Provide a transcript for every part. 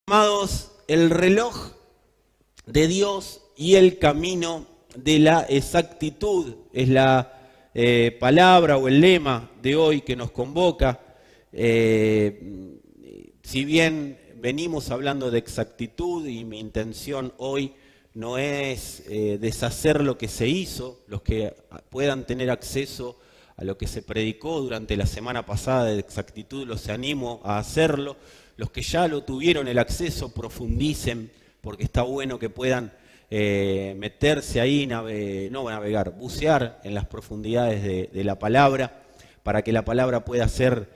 Amados, el reloj de Dios y el camino de la exactitud es la palabra o el lema de hoy que nos convoca. Si bien venimos hablando de exactitud y mi intención hoy no es deshacer lo que se hizo, los que puedan tener acceso a lo que se predicó durante la semana pasada de exactitud, los animo a hacerlo. Los que ya lo tuvieron el acceso, profundicen, porque está bueno que puedan meterse ahí, bucear en las profundidades de la palabra, para que la palabra pueda ser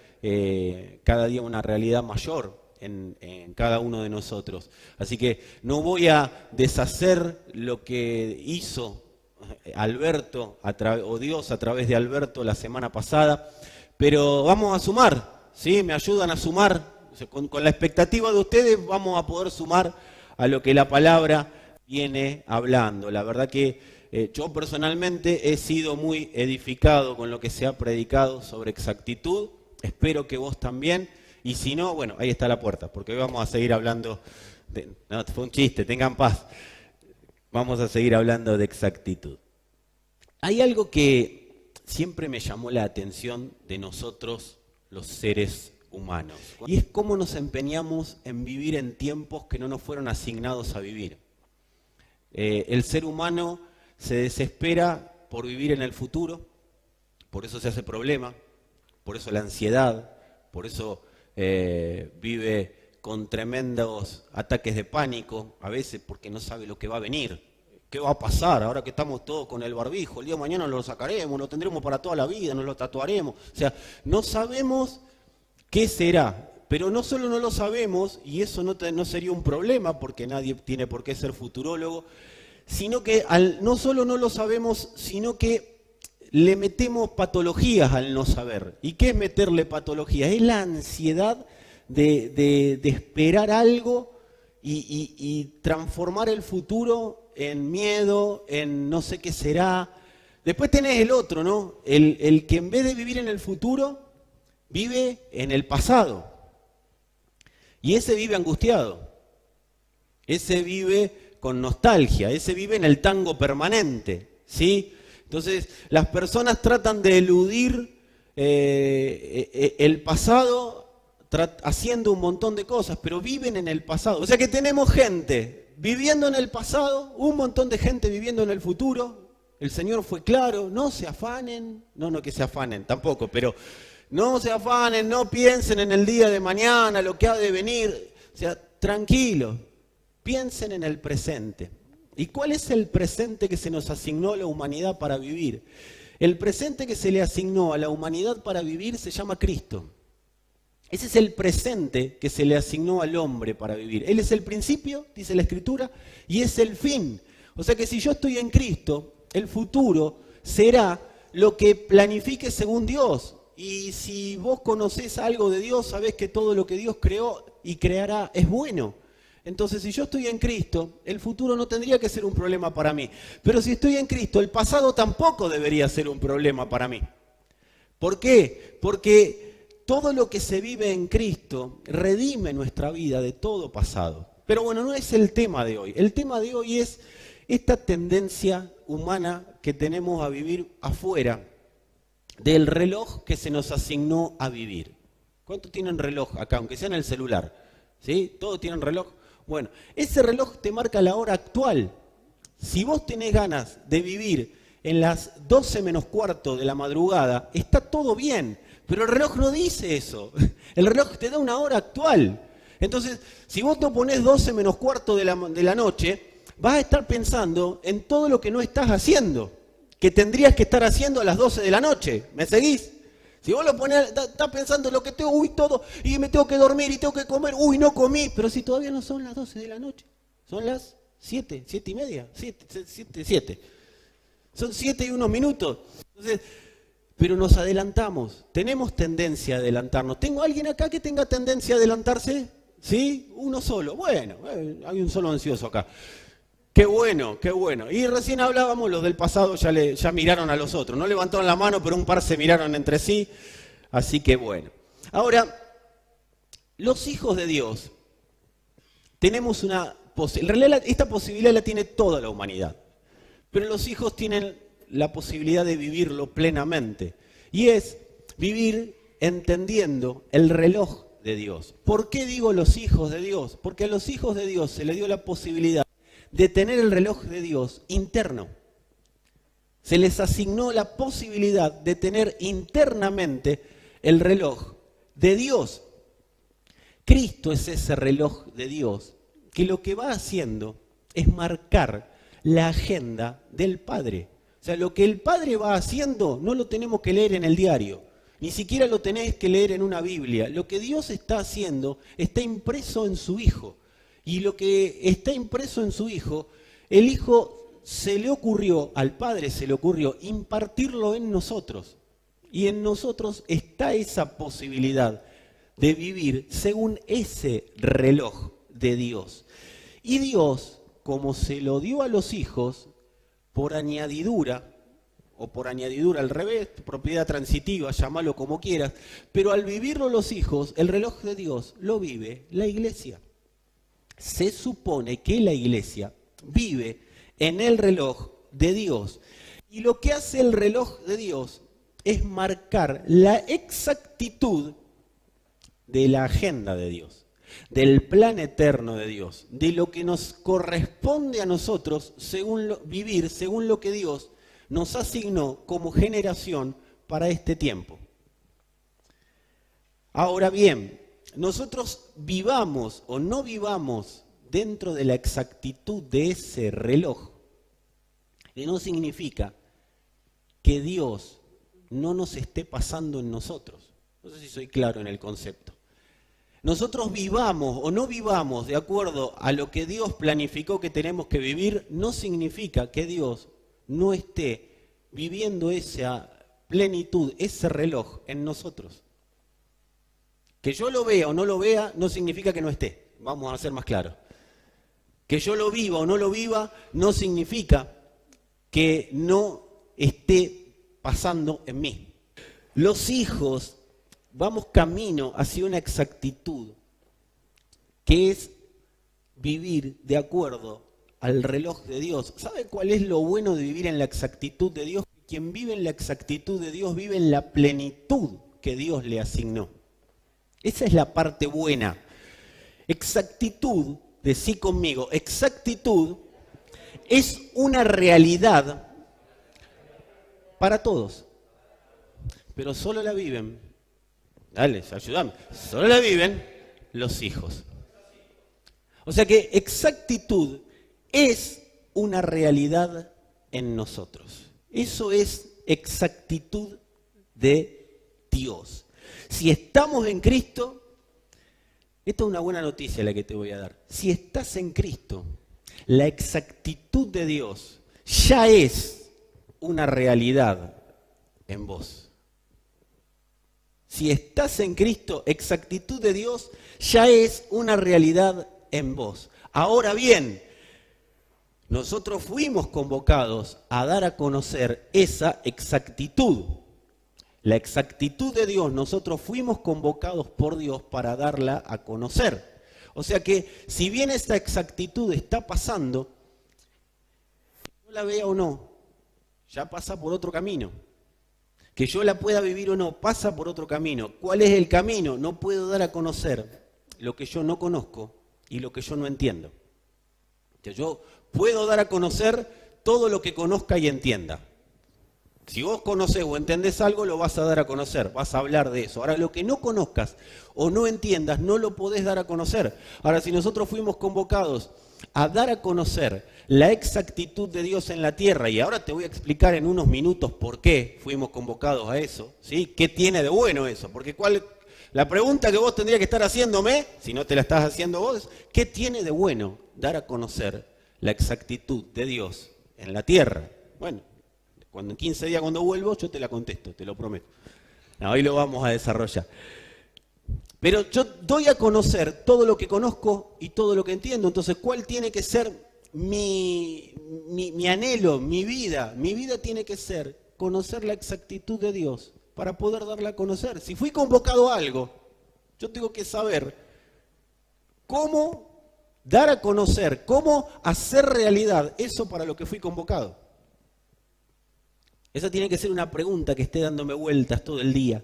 cada día una realidad mayor en cada uno de nosotros. Así que no voy a deshacer lo que hizo Alberto, o Dios a través de Alberto la semana pasada, pero vamos a sumar, ¿sí? Me ayudan a sumar. Con la expectativa de ustedes vamos a poder sumar a lo que la palabra viene hablando. La verdad que yo personalmente he sido muy edificado con lo que se ha predicado sobre exactitud. Espero que vos también. Y si no, bueno, ahí está la puerta, porque hoy vamos a seguir hablando no, fue un chiste, tengan paz. Vamos a seguir hablando de exactitud. Hay algo que siempre me llamó la atención de nosotros, los seres humanos, y es cómo nos empeñamos en vivir en tiempos que no nos fueron asignados a vivir. El ser humano se desespera por vivir en el futuro, por eso se hace problema, por eso la ansiedad, por eso vive con tremendos ataques de pánico, a veces porque no sabe lo que va a venir. ¿Qué va a pasar ahora que estamos todos con el barbijo? El día de mañana lo sacaremos, lo tendremos para toda la vida, nos lo tatuaremos. O sea, no sabemos ¿qué será? Pero no solo no lo sabemos, y eso no sería un problema, porque nadie tiene por qué ser futurólogo, sino que no solo no lo sabemos, sino que le metemos patologías al no saber. ¿Y qué es meterle patologías? Es la ansiedad de esperar algo y transformar el futuro en miedo, en no sé qué será. Después tenés el otro, ¿no? El que en vez de vivir en el futuro, vive en el pasado, y ese vive angustiado, ese vive con nostalgia, ese vive en el tango permanente, ¿sí? Entonces las personas tratan de eludir el pasado haciendo un montón de cosas, pero viven en el pasado. O sea que tenemos gente viviendo en el pasado, un montón de gente viviendo en el futuro. El Señor fue claro, no se afanen, no que se afanen tampoco, pero no se afanen, no piensen en el día de mañana, lo que ha de venir. O sea, tranquilos, piensen en el presente. ¿Y cuál es el presente que se nos asignó a la humanidad para vivir? El presente que se le asignó a la humanidad para vivir se llama Cristo. Ese es el presente que se le asignó al hombre para vivir. Él es el principio, dice la Escritura, y es el fin. O sea que si yo estoy en Cristo, el futuro será lo que planifique según Dios. Y si vos conocés algo de Dios, sabés que todo lo que Dios creó y creará es bueno. Entonces, si yo estoy en Cristo, el futuro no tendría que ser un problema para mí. Pero si estoy en Cristo, el pasado tampoco debería ser un problema para mí. ¿Por qué? Porque todo lo que se vive en Cristo redime nuestra vida de todo pasado. Pero bueno, no es el tema de hoy. El tema de hoy es esta tendencia humana que tenemos a vivir afuera del reloj que se nos asignó a vivir. ¿Cuántos tienen reloj acá? Aunque sea en el celular, ¿sí? ¿Todos tienen reloj? Bueno, ese reloj te marca la hora actual. Si vos tenés ganas de vivir en las 12 menos cuarto de la madrugada, está todo bien, pero el reloj no dice eso. El reloj te da una hora actual. Entonces, si vos no ponés 12 menos cuarto de la noche, vas a estar pensando en todo lo que no estás haciendo, que tendrías que estar haciendo a las 12 de la noche. ¿Me seguís? Si vos lo ponés, estás pensando en lo que tengo, todo, y me tengo que dormir y tengo que comer, no comí. Pero si todavía no son las 12 de la noche, son las 7, 7 y media, 7. Son 7 y unos minutos. Entonces, pero nos adelantamos, tenemos tendencia a adelantarnos. ¿Tengo alguien acá que tenga tendencia a adelantarse? ¿Sí? Uno solo. Bueno, hay un solo ansioso acá. Qué bueno, qué bueno. Y recién hablábamos, los del pasado ya miraron a los otros. No levantaron la mano, pero un par se miraron entre sí. Así que bueno. Ahora, los hijos de Dios tenemos en realidad esta posibilidad la tiene toda la humanidad, pero los hijos tienen la posibilidad de vivirlo plenamente, y es vivir entendiendo el reloj de Dios. ¿Por qué digo los hijos de Dios? Porque a los hijos de Dios se les dio la posibilidad de tener el reloj de Dios interno. Se les asignó la posibilidad de tener internamente el reloj de Dios. Cristo es ese reloj de Dios que lo que va haciendo es marcar la agenda del Padre. O sea, lo que el Padre va haciendo no lo tenemos que leer en el diario, ni siquiera lo tenés que leer en una Biblia. Lo que Dios está haciendo está impreso en su Hijo. Y lo que está impreso en su Hijo, el Hijo al Padre se le ocurrió impartirlo en nosotros. Y en nosotros está esa posibilidad de vivir según ese reloj de Dios. Y Dios, como se lo dio a los hijos, por añadidura, o por añadidura al revés, propiedad transitiva, llámalo como quieras, pero al vivirlo los hijos, el reloj de Dios lo vive la iglesia. Se supone que la iglesia vive en el reloj de Dios. Y lo que hace el reloj de Dios es marcar la exactitud de la agenda de Dios, del plan eterno de Dios, de lo que nos corresponde a nosotros vivir según lo que Dios nos asignó como generación para este tiempo. Ahora bien, nosotros vivamos o no vivamos dentro de la exactitud de ese reloj, que no significa que Dios no nos esté pasando en nosotros. No sé si soy claro en el concepto. Nosotros vivamos o no vivamos de acuerdo a lo que Dios planificó que tenemos que vivir, no significa que Dios no esté viviendo esa plenitud, ese reloj en nosotros. Que yo lo vea o no lo vea no significa que no esté. Vamos a ser más claros. Que yo lo viva o no lo viva no significa que no esté pasando en mí. Los hijos vamos camino hacia una exactitud que es vivir de acuerdo al reloj de Dios. ¿Sabe cuál es lo bueno de vivir en la exactitud de Dios? Quien vive en la exactitud de Dios vive en la plenitud que Dios le asignó. Esa es la parte buena. Exactitud, decí conmigo, exactitud es una realidad para todos, pero solo la viven, dale, ayúdame, solo la viven los hijos. O sea que exactitud es una realidad en nosotros. Eso es exactitud de Dios. Si estamos en Cristo, esta es una buena noticia la que te voy a dar. Si estás en Cristo, la exactitud de Dios ya es una realidad en vos. Si estás en Cristo, exactitud de Dios ya es una realidad en vos. Ahora bien, nosotros fuimos convocados a dar a conocer esa exactitud. La exactitud de Dios, nosotros fuimos convocados por Dios para darla a conocer. O sea que si bien esa exactitud está pasando, yo la vea o no, ya pasa por otro camino. Que yo la pueda vivir o no, pasa por otro camino. ¿Cuál es el camino? No puedo dar a conocer lo que yo no conozco y lo que yo no entiendo. Que yo puedo dar a conocer todo lo que conozca y entienda. Si vos conocés o entendés algo, lo vas a dar a conocer, vas a hablar de eso. Ahora, lo que no conozcas o no entiendas, no lo podés dar a conocer. Ahora, si nosotros fuimos convocados a dar a conocer la exactitud de Dios en la tierra, y ahora te voy a explicar en unos minutos por qué fuimos convocados a eso, ¿sí? ¿Qué tiene de bueno eso? Porque la pregunta que vos tendrías que estar haciéndome, si no te la estás haciendo vos, es ¿qué tiene de bueno dar a conocer la exactitud de Dios en la tierra? Bueno, en 15 días cuando vuelvo yo te la contesto, te lo prometo. Hoy lo vamos a desarrollar. Pero yo doy a conocer todo lo que conozco y todo lo que entiendo. Entonces, ¿cuál tiene que ser mi anhelo, mi vida? Mi vida tiene que ser conocer la exactitud de Dios para poder darla a conocer. Si fui convocado a algo, yo tengo que saber cómo dar a conocer, cómo hacer realidad eso para lo que fui convocado. Esa tiene que ser una pregunta que esté dándome vueltas todo el día.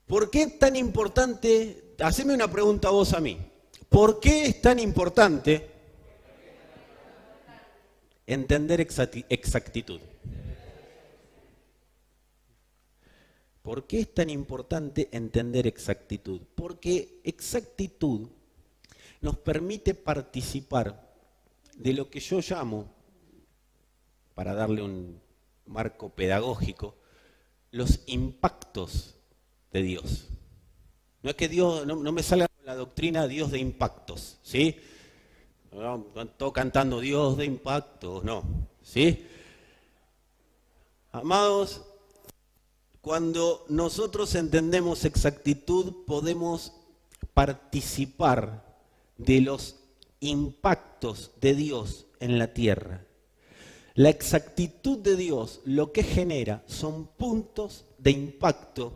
¿Por qué es tan importante? Haceme una pregunta vos a mí. ¿Por qué es tan importante entender exactitud? ¿Por qué es tan importante entender exactitud? Porque exactitud nos permite participar de lo que yo llamo, para darle un marco pedagógico, los impactos de Dios. No es que Dios, no me salga con la doctrina Dios de impactos, ¿sí? No, todo cantando Dios de impactos, no, ¿sí? Amados, cuando nosotros entendemos exactitud, podemos participar de los impactos de Dios en la tierra. La exactitud de Dios lo que genera son puntos de impacto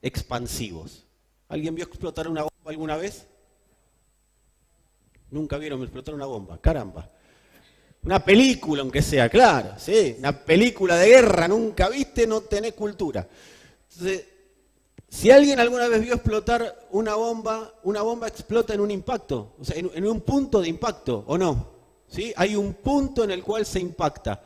expansivos. ¿Alguien vio explotar una bomba alguna vez? Nunca vieron explotar una bomba, caramba. Una película, aunque sea, claro, sí, una película de guerra, nunca viste, no tenés cultura. Entonces, si alguien alguna vez vio explotar una bomba explota en un impacto, o sea, en un punto de impacto, ¿o no? ¿Sí? Hay un punto en el cual se impacta,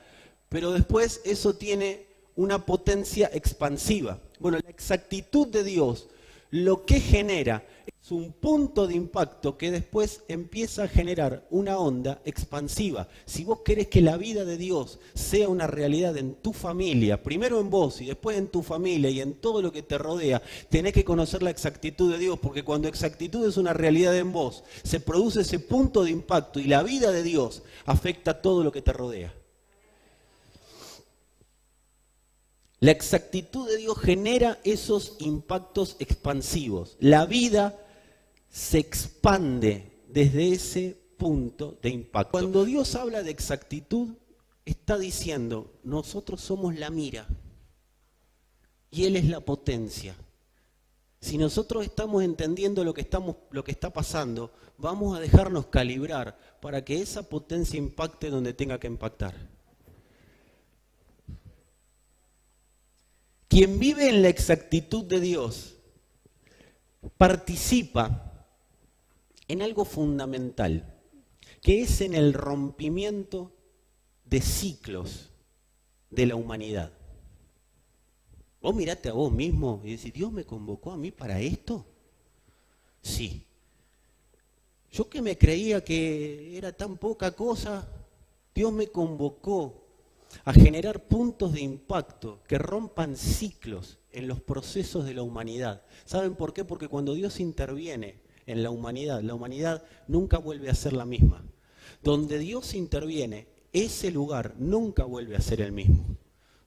pero después eso tiene una potencia expansiva. Bueno, la exactitud de Dios lo que genera es un punto de impacto que después empieza a generar una onda expansiva. Si vos querés que la vida de Dios sea una realidad en tu familia, primero en vos y después en tu familia y en todo lo que te rodea, tenés que conocer la exactitud de Dios, porque cuando exactitud es una realidad en vos, se produce ese punto de impacto y la vida de Dios afecta a todo lo que te rodea. La exactitud de Dios genera esos impactos expansivos. La vida se expande desde ese punto de impacto. Cuando Dios habla de exactitud, está diciendo, nosotros somos la mira y Él es la potencia. Si nosotros estamos entendiendo lo que está pasando, vamos a dejarnos calibrar para que esa potencia impacte donde tenga que impactar. Quien vive en la exactitud de Dios participa en algo fundamental, que es en el rompimiento de ciclos de la humanidad. Vos mirate a vos mismo y decís, ¿Dios me convocó a mí para esto? Sí. Yo que me creía que era tan poca cosa, Dios me convocó a generar puntos de impacto que rompan ciclos en los procesos de la humanidad. ¿Saben por qué? Porque cuando Dios interviene en la humanidad nunca vuelve a ser la misma. Donde Dios interviene, ese lugar nunca vuelve a ser el mismo.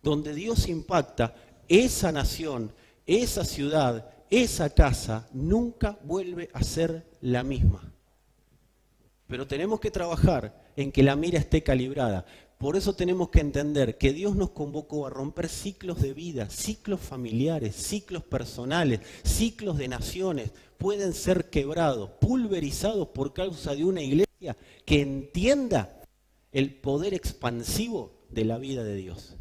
Donde Dios impacta, esa nación, esa ciudad, esa casa, nunca vuelve a ser la misma. Pero tenemos que trabajar en que la mira esté calibrada. Por eso tenemos que entender que Dios nos convocó a romper ciclos de vida, ciclos familiares, ciclos personales, ciclos de naciones. Pueden ser quebrados, pulverizados por causa de una iglesia que entienda el poder expansivo de la vida de Dios.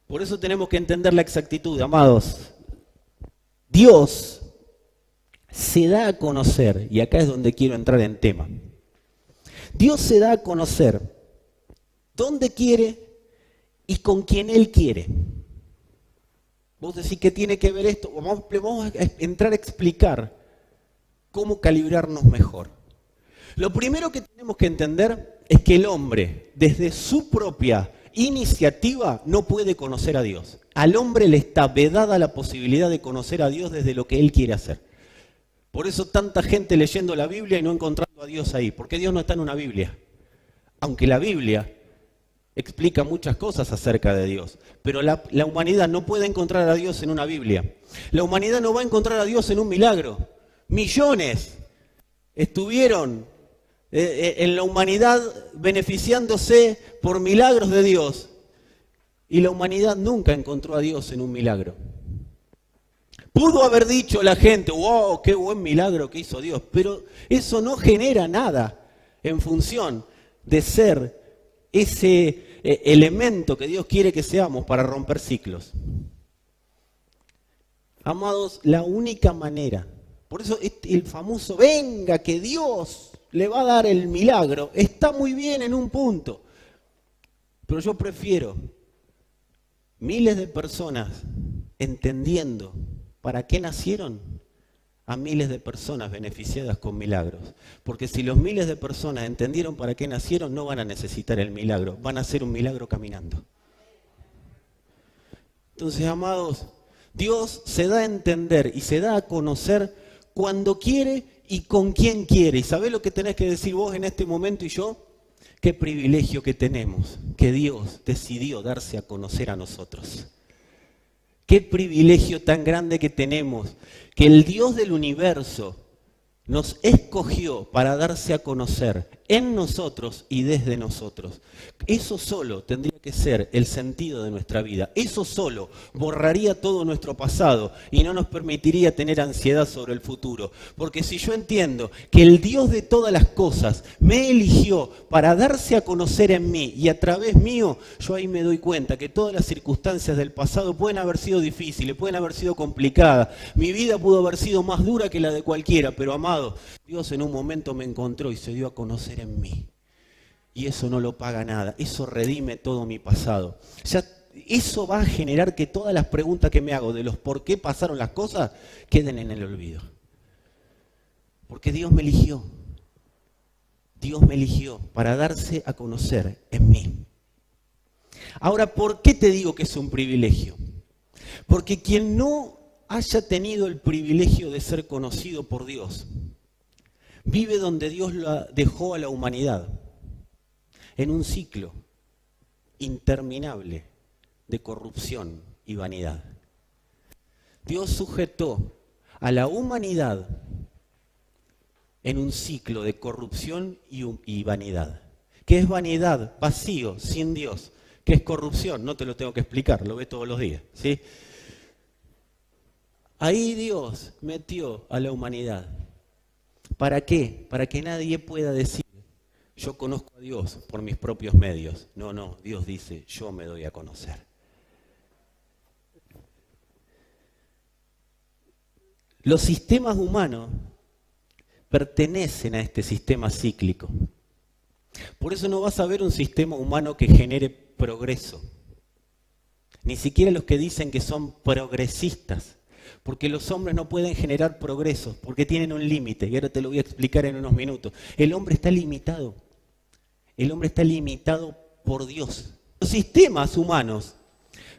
Por eso tenemos que entender la exactitud, amados. Dios se da a conocer, y acá es donde quiero entrar en tema. Dios se da a conocer dónde quiere y con quién Él quiere. Vos decís que tiene que ver esto, vamos a entrar a explicar cómo calibrarnos mejor. Lo primero que tenemos que entender es que el hombre, desde su propia iniciativa, no puede conocer a Dios. Al hombre le está vedada la posibilidad de conocer a Dios desde lo que Él quiere hacer. Por eso tanta gente leyendo la Biblia y no encontrando a Dios ahí. Porque Dios no está en una Biblia. Aunque la Biblia explica muchas cosas acerca de Dios. Pero la humanidad no puede encontrar a Dios en una Biblia. La humanidad no va a encontrar a Dios en un milagro. Millones estuvieron en la humanidad beneficiándose por milagros de Dios. Y la humanidad nunca encontró a Dios en un milagro. Pudo haber dicho la gente, wow, qué buen milagro que hizo Dios, pero eso no genera nada en función de ser ese elemento que Dios quiere que seamos para romper ciclos. Amados, la única manera, por eso el famoso venga que Dios le va a dar el milagro, está muy bien en un punto, pero yo prefiero miles de personas entendiendo para qué nacieron a miles de personas beneficiadas con milagros. Porque si los miles de personas entendieron para qué nacieron, no van a necesitar el milagro, van a hacer un milagro caminando. Entonces, amados, Dios se da a entender y se da a conocer cuando quiere y con quién quiere. ¿Y sabés lo que tenés que decir vos en este momento y yo? Qué privilegio que tenemos, que Dios decidió darse a conocer a nosotros. Qué privilegio tan grande que tenemos, que el Dios del universo nos escogió para darse a conocer en nosotros y desde nosotros. Eso solo tendría que ser el sentido de nuestra vida. Eso solo borraría todo nuestro pasado y no nos permitiría tener ansiedad sobre el futuro. Porque si yo entiendo que el Dios de todas las cosas me eligió para darse a conocer en mí y a través mío, yo ahí me doy cuenta que todas las circunstancias del pasado pueden haber sido difíciles, pueden haber sido complicadas. Mi vida pudo haber sido más dura que la de cualquiera, pero amado, Dios en un momento me encontró y se dio a conocer en mí. Y eso no lo paga nada, eso redime todo mi pasado. Ya eso va a generar que todas las preguntas que me hago de los por qué pasaron las cosas queden en el olvido. Porque Dios me eligió. Dios me eligió para darse a conocer en mí. Ahora, ¿por qué te digo que es un privilegio? Porque quien no haya tenido el privilegio de ser conocido por Dios, vive donde Dios la dejó a la humanidad, en un ciclo interminable de corrupción y vanidad. Dios sujetó a la humanidad en un ciclo de corrupción y vanidad. ¿Qué es vanidad? Vacío, sin Dios. ¿Qué es corrupción? No te lo tengo que explicar, lo ves todos los días, ¿sí? Ahí Dios metió a la humanidad. ¿Para qué? Para que nadie pueda decir, yo conozco a Dios por mis propios medios. No, Dios dice, yo me doy a conocer. Los sistemas humanos pertenecen a este sistema cíclico. Por eso no vas a ver un sistema humano que genere progreso. Ni siquiera los que dicen que son progresistas. Porque los hombres no pueden generar progreso, porque tienen un límite, y ahora te lo voy a explicar en unos minutos. El hombre está limitado. El hombre está limitado por Dios. Los sistemas humanos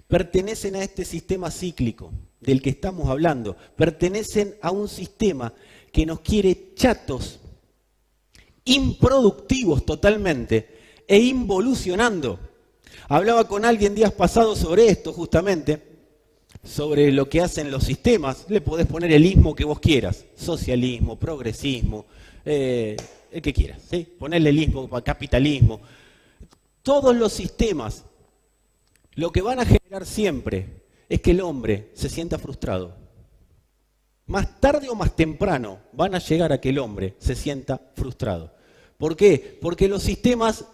pertenecen a este sistema cíclico del que estamos hablando. Pertenecen a un sistema que nos quiere chatos, improductivos totalmente e involucionando. Hablaba con alguien días pasados sobre esto justamente, sobre lo que hacen los sistemas. Le podés poner el ismo que vos quieras, socialismo, progresismo, el que quieras, ¿sí? Ponerle el ismo, capitalismo. Todos los sistemas lo que van a generar siempre es que el hombre se sienta frustrado. Más tarde o más temprano van a llegar a que el hombre se sienta frustrado. ¿Por qué? Porque los sistemas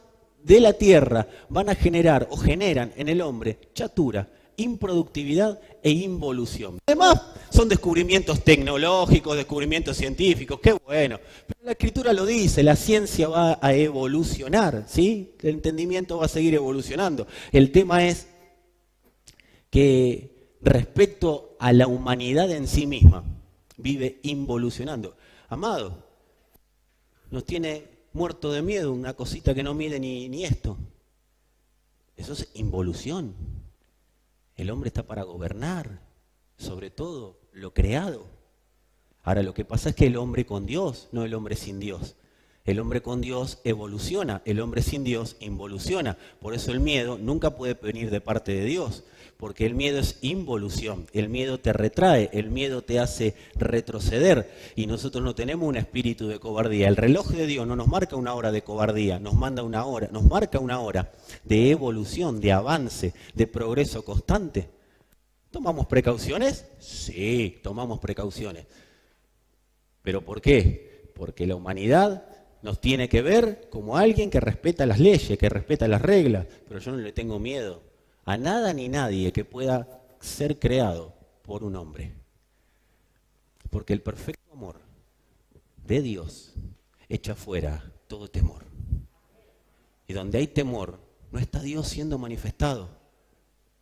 de la tierra van a generar o generan en el hombre chatura, improductividad e involución. Además, son descubrimientos tecnológicos, descubrimientos científicos, qué bueno. Pero la Escritura lo dice, la ciencia va a evolucionar, ¿sí? El entendimiento va a seguir evolucionando. El tema es que respecto a la humanidad en sí misma, vive involucionando. Amado, nos tiene muerto de miedo una cosita que no mide ni esto. Eso es involución. El hombre está para gobernar, sobre todo lo creado. Ahora, lo que pasa es que el hombre con Dios, no el hombre sin Dios. El hombre con Dios evoluciona, el hombre sin Dios involuciona. Por eso el miedo nunca puede venir de parte de Dios, porque el miedo es involución. El miedo te retrae, el miedo te hace retroceder. Y nosotros no tenemos un espíritu de cobardía. El reloj de Dios no nos marca una hora de cobardía, nos marca una hora de evolución, de avance, de progreso constante. ¿Tomamos precauciones? Sí, tomamos precauciones. ¿Pero por qué? Porque la humanidad nos tiene que ver como alguien que respeta las leyes, que respeta las reglas. Pero yo no le tengo miedo a nada ni nadie que pueda ser creado por un hombre. Porque el perfecto amor de Dios echa fuera todo temor. Y donde hay temor, no está Dios siendo manifestado.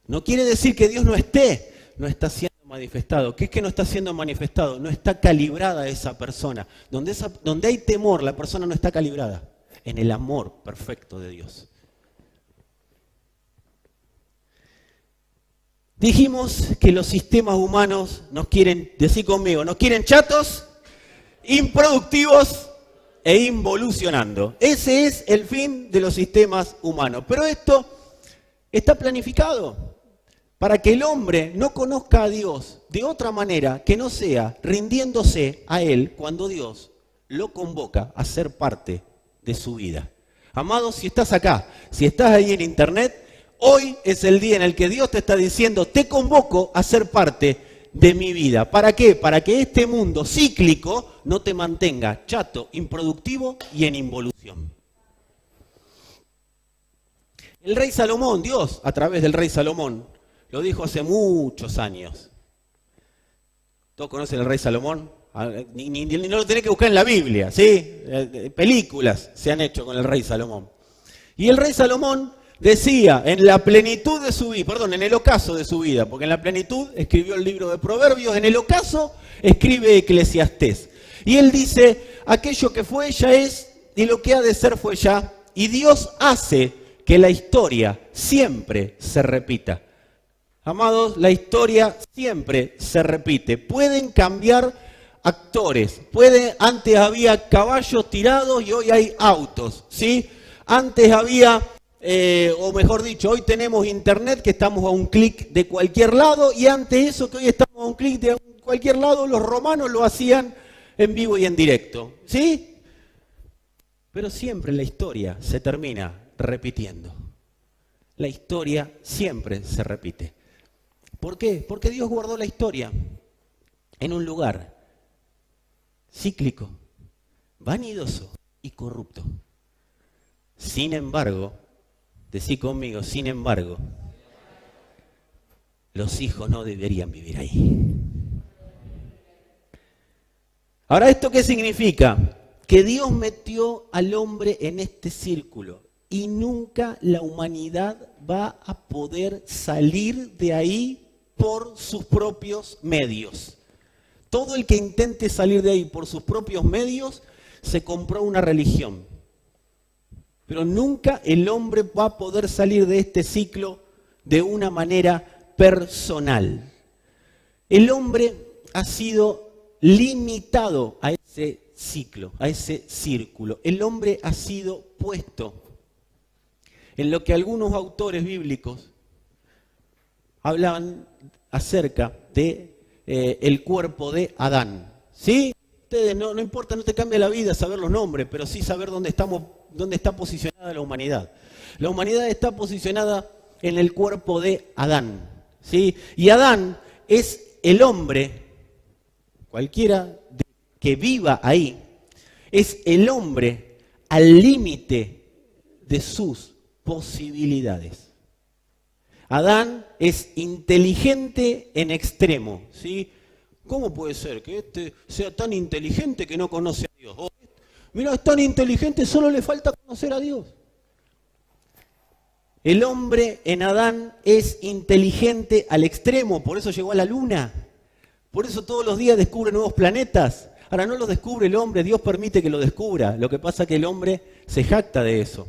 No quiere decir que Dios no está siendo manifestado. ¿Qué es que no está siendo manifestado? No está calibrada esa persona. Donde hay temor, la persona no está calibrada en el amor perfecto de Dios. Dijimos que los sistemas humanos nos quieren, decí conmigo, nos quieren chatos, improductivos e involucionando. Ese es el fin de los sistemas humanos. Pero esto está planificado para que el hombre no conozca a Dios de otra manera que no sea rindiéndose a Él cuando Dios lo convoca a ser parte de su vida. Amado, si estás acá, si estás ahí en internet, hoy es el día en el que Dios te está diciendo, te convoco a ser parte de mi vida. ¿Para qué? Para que este mundo cíclico no te mantenga chato, improductivo y en involución. El rey Salomón, Dios, a través del rey Salomón, lo dijo hace muchos años. ¿Todos conocen al rey Salomón? Ni no lo tenés que buscar en la Biblia, ¿sí? Películas se han hecho con el rey Salomón. Y el rey Salomón decía, en la plenitud de su vida, en el ocaso de su vida, porque en la plenitud escribió el libro de Proverbios, en el ocaso escribe Eclesiastés. Y él dice, aquello que fue ya es, y lo que ha de ser fue ya, y Dios hace que la historia siempre se repita. Amados, la historia siempre se repite. Pueden cambiar actores. Antes había caballos tirados y hoy hay autos, ¿sí? Antes había, o mejor dicho, hoy tenemos internet que estamos a un clic de cualquier lado, y antes eso que hoy estamos a un clic de cualquier lado, los romanos lo hacían en vivo y en directo, ¿sí? Pero siempre la historia se termina repitiendo. La historia siempre se repite. ¿Por qué? Porque Dios guardó la historia en un lugar cíclico, vanidoso y corrupto. Sin embargo, decí conmigo, sin embargo, los hijos no deberían vivir ahí. Ahora, ¿esto qué significa? Que Dios metió al hombre en este círculo y nunca la humanidad va a poder salir de ahí por sus propios medios. Todo el que intente salir de ahí por sus propios medios se compró una religión. Pero nunca el hombre va a poder salir de este ciclo de una manera personal. El hombre ha sido limitado a ese ciclo, a ese círculo. El hombre ha sido puesto en lo que algunos autores bíblicos hablaban acerca de el cuerpo de Adán. ¿Sí? Ustedes no importa, no te cambia la vida saber los nombres, pero sí saber dónde está posicionada la humanidad. La humanidad está posicionada en el cuerpo de Adán, ¿sí? Y Adán es el hombre, cualquiera que viva ahí, es el hombre al límite de sus posibilidades. Adán es inteligente en extremo, ¿sí? ¿Cómo puede ser que este sea tan inteligente que no conoce a Dios? Mira, es tan inteligente, solo le falta conocer a Dios. El hombre en Adán es inteligente al extremo, por eso llegó a la luna. Por eso todos los días descubre nuevos planetas. Ahora no los descubre el hombre, Dios permite que lo descubra. Lo que pasa es que el hombre se jacta de eso.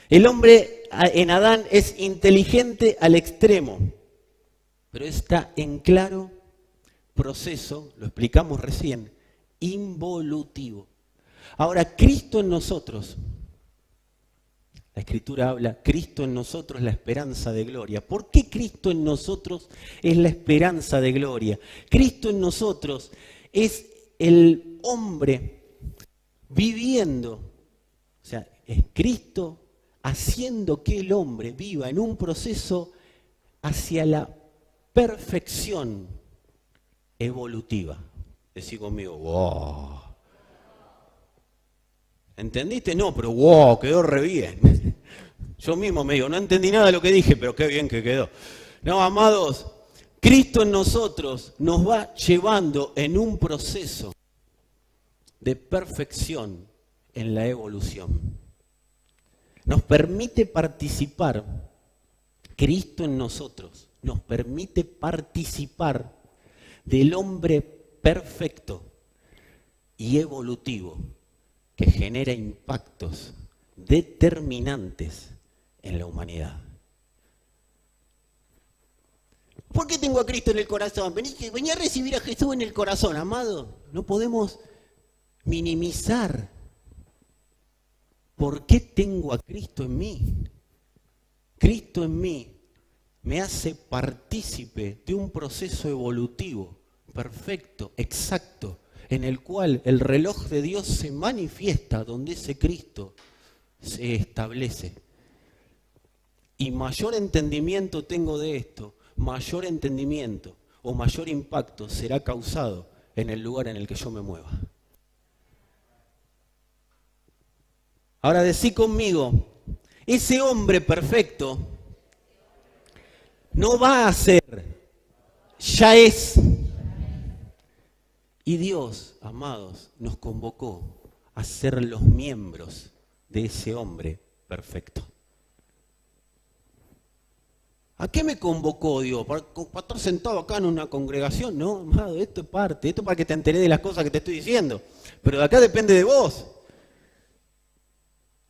El hombre en Adán es inteligente al extremo, pero está en claro proceso, lo explicamos recién, involutivo. Ahora, Cristo en nosotros, la Escritura habla, Cristo en nosotros es la esperanza de gloria. ¿Por qué Cristo en nosotros es la esperanza de gloria? Cristo en nosotros es el hombre viviendo, o sea, es Cristo haciendo que el hombre viva en un proceso hacia la perfección evolutiva. Decí conmigo, wow. ¿Entendiste? No, pero wow, quedó re bien. Yo mismo me digo, no entendí nada de lo que dije, pero qué bien que quedó. No, amados, Cristo en nosotros nos va llevando en un proceso de perfección en la evolución. Nos permite participar, Cristo en nosotros nos permite participar del hombre perfecto y evolutivo que genera impactos determinantes en la humanidad. ¿Por qué tengo a Cristo en el corazón? Vení a recibir a Jesús en el corazón, amado. No podemos minimizar. ¿Por qué tengo a Cristo en mí? Cristo en mí me hace partícipe de un proceso evolutivo, perfecto, exacto, en el cual el reloj de Dios se manifiesta donde ese Cristo se establece. Y mayor entendimiento tengo de esto, mayor entendimiento o mayor impacto será causado en el lugar en el que yo me mueva. Ahora decí conmigo, ese hombre perfecto no va a ser, ya es. Y Dios, amados, nos convocó a ser los miembros de ese hombre perfecto. ¿A qué me convocó Dios? ¿Para estar sentado acá en una congregación? No, amado, esto es parte, esto es para que te enteres de las cosas que te estoy diciendo. Pero de acá depende de vos.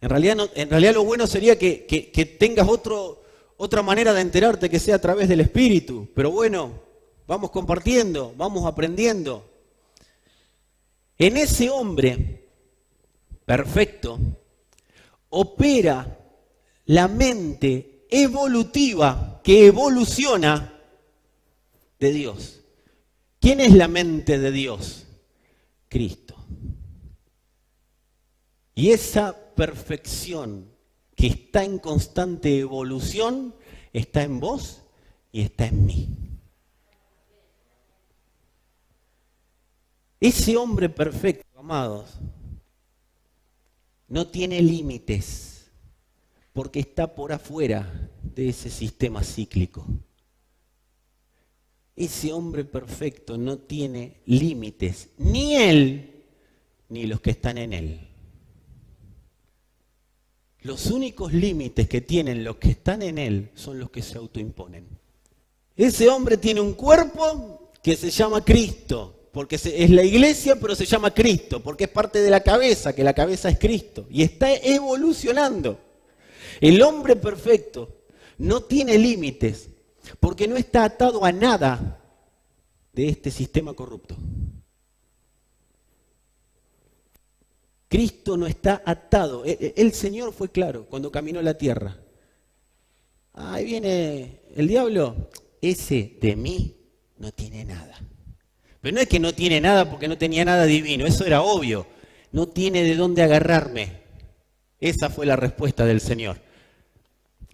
En realidad lo bueno sería que tengas otra manera de enterarte que sea a través del Espíritu. Pero bueno, vamos compartiendo, vamos aprendiendo. En ese hombre perfecto opera la mente evolutiva que evoluciona de Dios. ¿Quién es la mente de Dios? Cristo. Y esa perfección que está en constante evolución está en vos y está en mí. Ese hombre perfecto, amados, no tiene límites porque está por afuera de ese sistema cíclico. Ese hombre perfecto no tiene límites, ni él ni los que están en él. Los únicos límites que tienen los que están en él son los que se autoimponen. Ese hombre tiene un cuerpo que se llama Cristo, porque es la iglesia, pero se llama Cristo, porque es parte de la cabeza, que la cabeza es Cristo, y está evolucionando. El hombre perfecto no tiene límites, porque no está atado a nada de este sistema corrupto. Cristo no está atado. El Señor fue claro cuando caminó la tierra. Ahí viene el diablo. Ese de mí no tiene nada. Pero no es que no tiene nada porque no tenía nada divino. Eso era obvio. No tiene de dónde agarrarme. Esa fue la respuesta del Señor.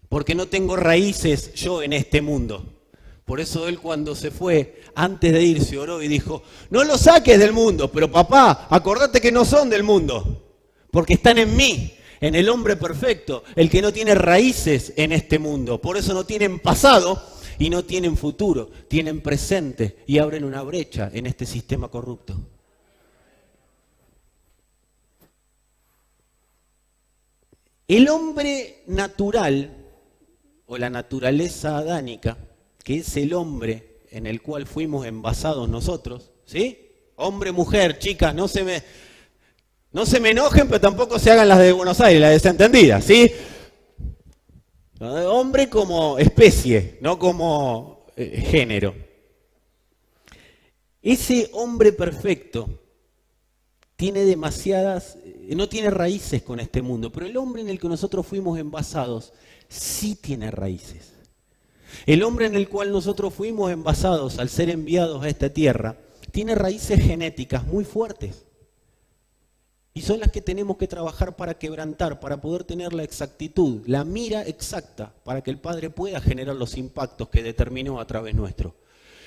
Porque no tengo raíces yo en este mundo. Por eso él cuando se fue, antes de irse, oró y dijo, no los saques del mundo, pero papá, acordate que no son del mundo, porque están en mí, en el hombre perfecto, el que no tiene raíces en este mundo. Por eso no tienen pasado y no tienen futuro, tienen presente y abren una brecha en este sistema corrupto. El hombre natural, o la naturaleza adánica, que es el hombre en el cual fuimos envasados nosotros, ¿sí? Hombre, mujer, chicas, no se me enojen, pero tampoco se hagan las de Buenos Aires, las desentendidas, ¿sí? Hombre como especie, no como género. Ese hombre perfecto tiene no tiene raíces con este mundo, pero el hombre en el que nosotros fuimos envasados sí tiene raíces. El hombre en el cual nosotros fuimos envasados al ser enviados a esta tierra tiene raíces genéticas muy fuertes. Y son las que tenemos que trabajar para quebrantar, para poder tener la exactitud, la mira exacta, para que el Padre pueda generar los impactos que determinó a través nuestro.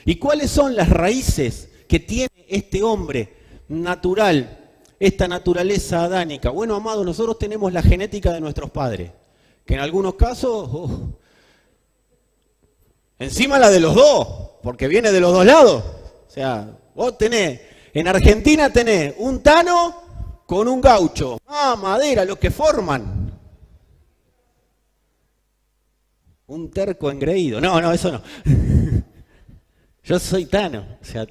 ¿Y cuáles son las raíces que tiene este hombre natural, esta naturaleza adánica? Bueno, amados, nosotros tenemos la genética de nuestros padres, que en algunos casos, encima la de los dos, porque viene de los dos lados. O sea, vos tenés, en Argentina tenés un tano con un gaucho. Ah, madera, lo que forman. Un terco engreído. No, eso no. Yo soy tano. O sea,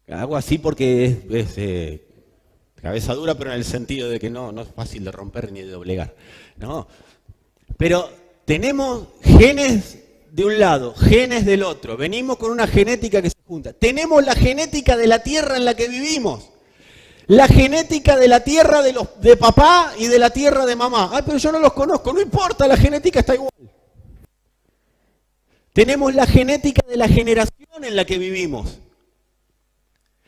hago así porque es cabeza dura, pero en el sentido de que no es fácil de romper ni de doblegar. No. Pero tenemos genes de un lado, genes del otro. Venimos con una genética que se junta. Tenemos la genética de la tierra en la que vivimos. La genética de la tierra de papá y de la tierra de mamá. Pero yo no los conozco. No importa, la genética está igual. Tenemos la genética de la generación en la que vivimos.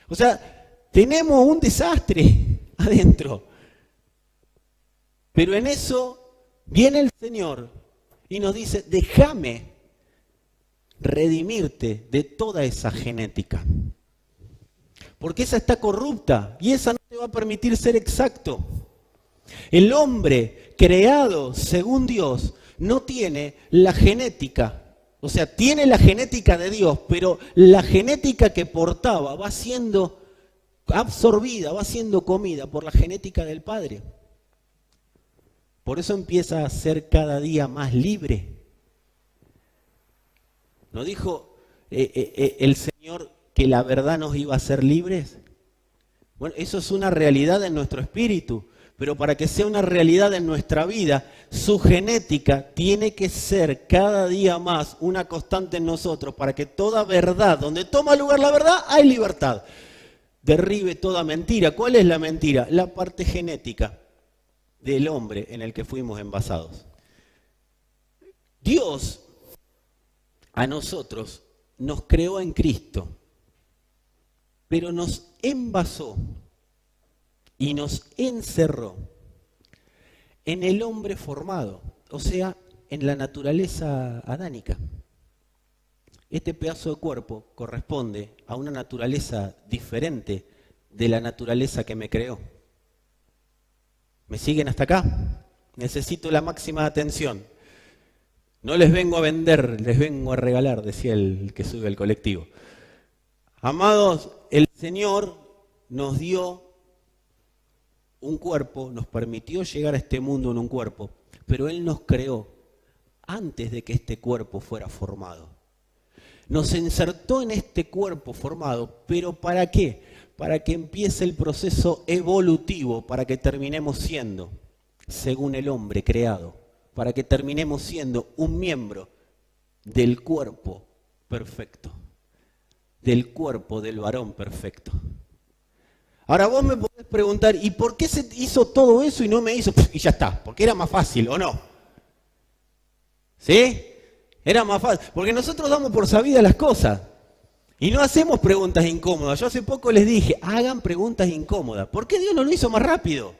O sea, tenemos un desastre adentro. Pero en eso viene el Señor y nos dice, déjame redimirte de toda esa genética. Porque esa está corrupta y esa no te va a permitir ser exacto. El hombre creado según Dios no tiene la genética, o sea, tiene la genética de Dios, pero la genética que portaba va siendo absorbida, va siendo comida por la genética del Padre. Por eso empieza a ser cada día más libre. ¿No dijo el Señor que la verdad nos iba a hacer libres? Bueno, eso es una realidad en nuestro espíritu, pero para que sea una realidad en nuestra vida, su genética tiene que ser cada día más una constante en nosotros, para que toda verdad, donde toma lugar la verdad, hay libertad. Derribe toda mentira. ¿Cuál es la mentira? La parte genética del hombre en el que fuimos envasados. Dios a nosotros nos creó en Cristo, pero nos envasó y nos encerró en el hombre formado, o sea, en la naturaleza adánica. Este pedazo de cuerpo corresponde a una naturaleza diferente de la naturaleza que me creó. ¿Me siguen hasta acá? Necesito la máxima atención. No les vengo a vender, les vengo a regalar, decía el que sube al colectivo. Amados, el Señor nos dio un cuerpo, nos permitió llegar a este mundo en un cuerpo, pero Él nos creó antes de que este cuerpo fuera formado. Nos insertó en este cuerpo formado, pero ¿para qué? Para que empiece el proceso evolutivo, para que terminemos siendo, según el hombre creado, para que terminemos siendo un miembro del cuerpo perfecto, del cuerpo del varón perfecto. Ahora vos me podés preguntar, ¿y por qué se hizo todo eso y no me hizo? Y ya está, porque era más fácil, ¿o no? ¿Sí? Era más fácil, porque nosotros damos por sabidas las cosas y no hacemos preguntas incómodas. Yo hace poco les dije, hagan preguntas incómodas. ¿Por qué Dios no lo hizo más rápido?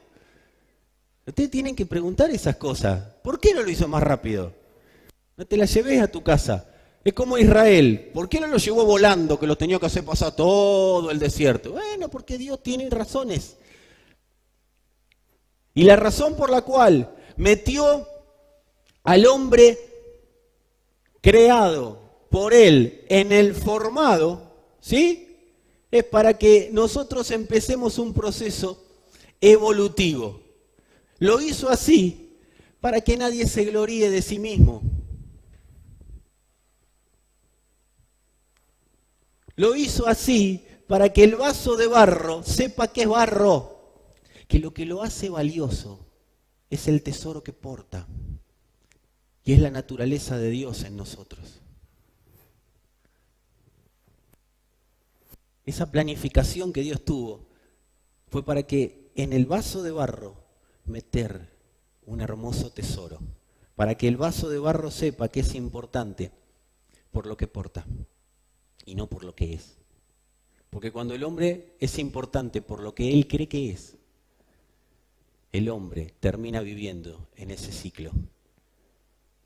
Ustedes tienen que preguntar esas cosas. ¿Por qué no lo hizo más rápido? No te la lleves a tu casa. Es como Israel. ¿Por qué no lo llevó volando, que lo tenía que hacer pasar todo el desierto? Bueno, porque Dios tiene razones. Y la razón por la cual metió al hombre creado por Él en el formado, ¿sí? Es para que nosotros empecemos un proceso evolutivo. Lo hizo así para que nadie se gloríe de sí mismo. Lo hizo así para que el vaso de barro sepa que es barro, que lo hace valioso es el tesoro que porta y es la naturaleza de Dios en nosotros. Esa planificación que Dios tuvo fue para que en el vaso de barro meter un hermoso tesoro, para que el vaso de barro sepa que es importante por lo que porta y no por lo que es. Porque cuando el hombre es importante por lo que él cree que es, el hombre termina viviendo en ese ciclo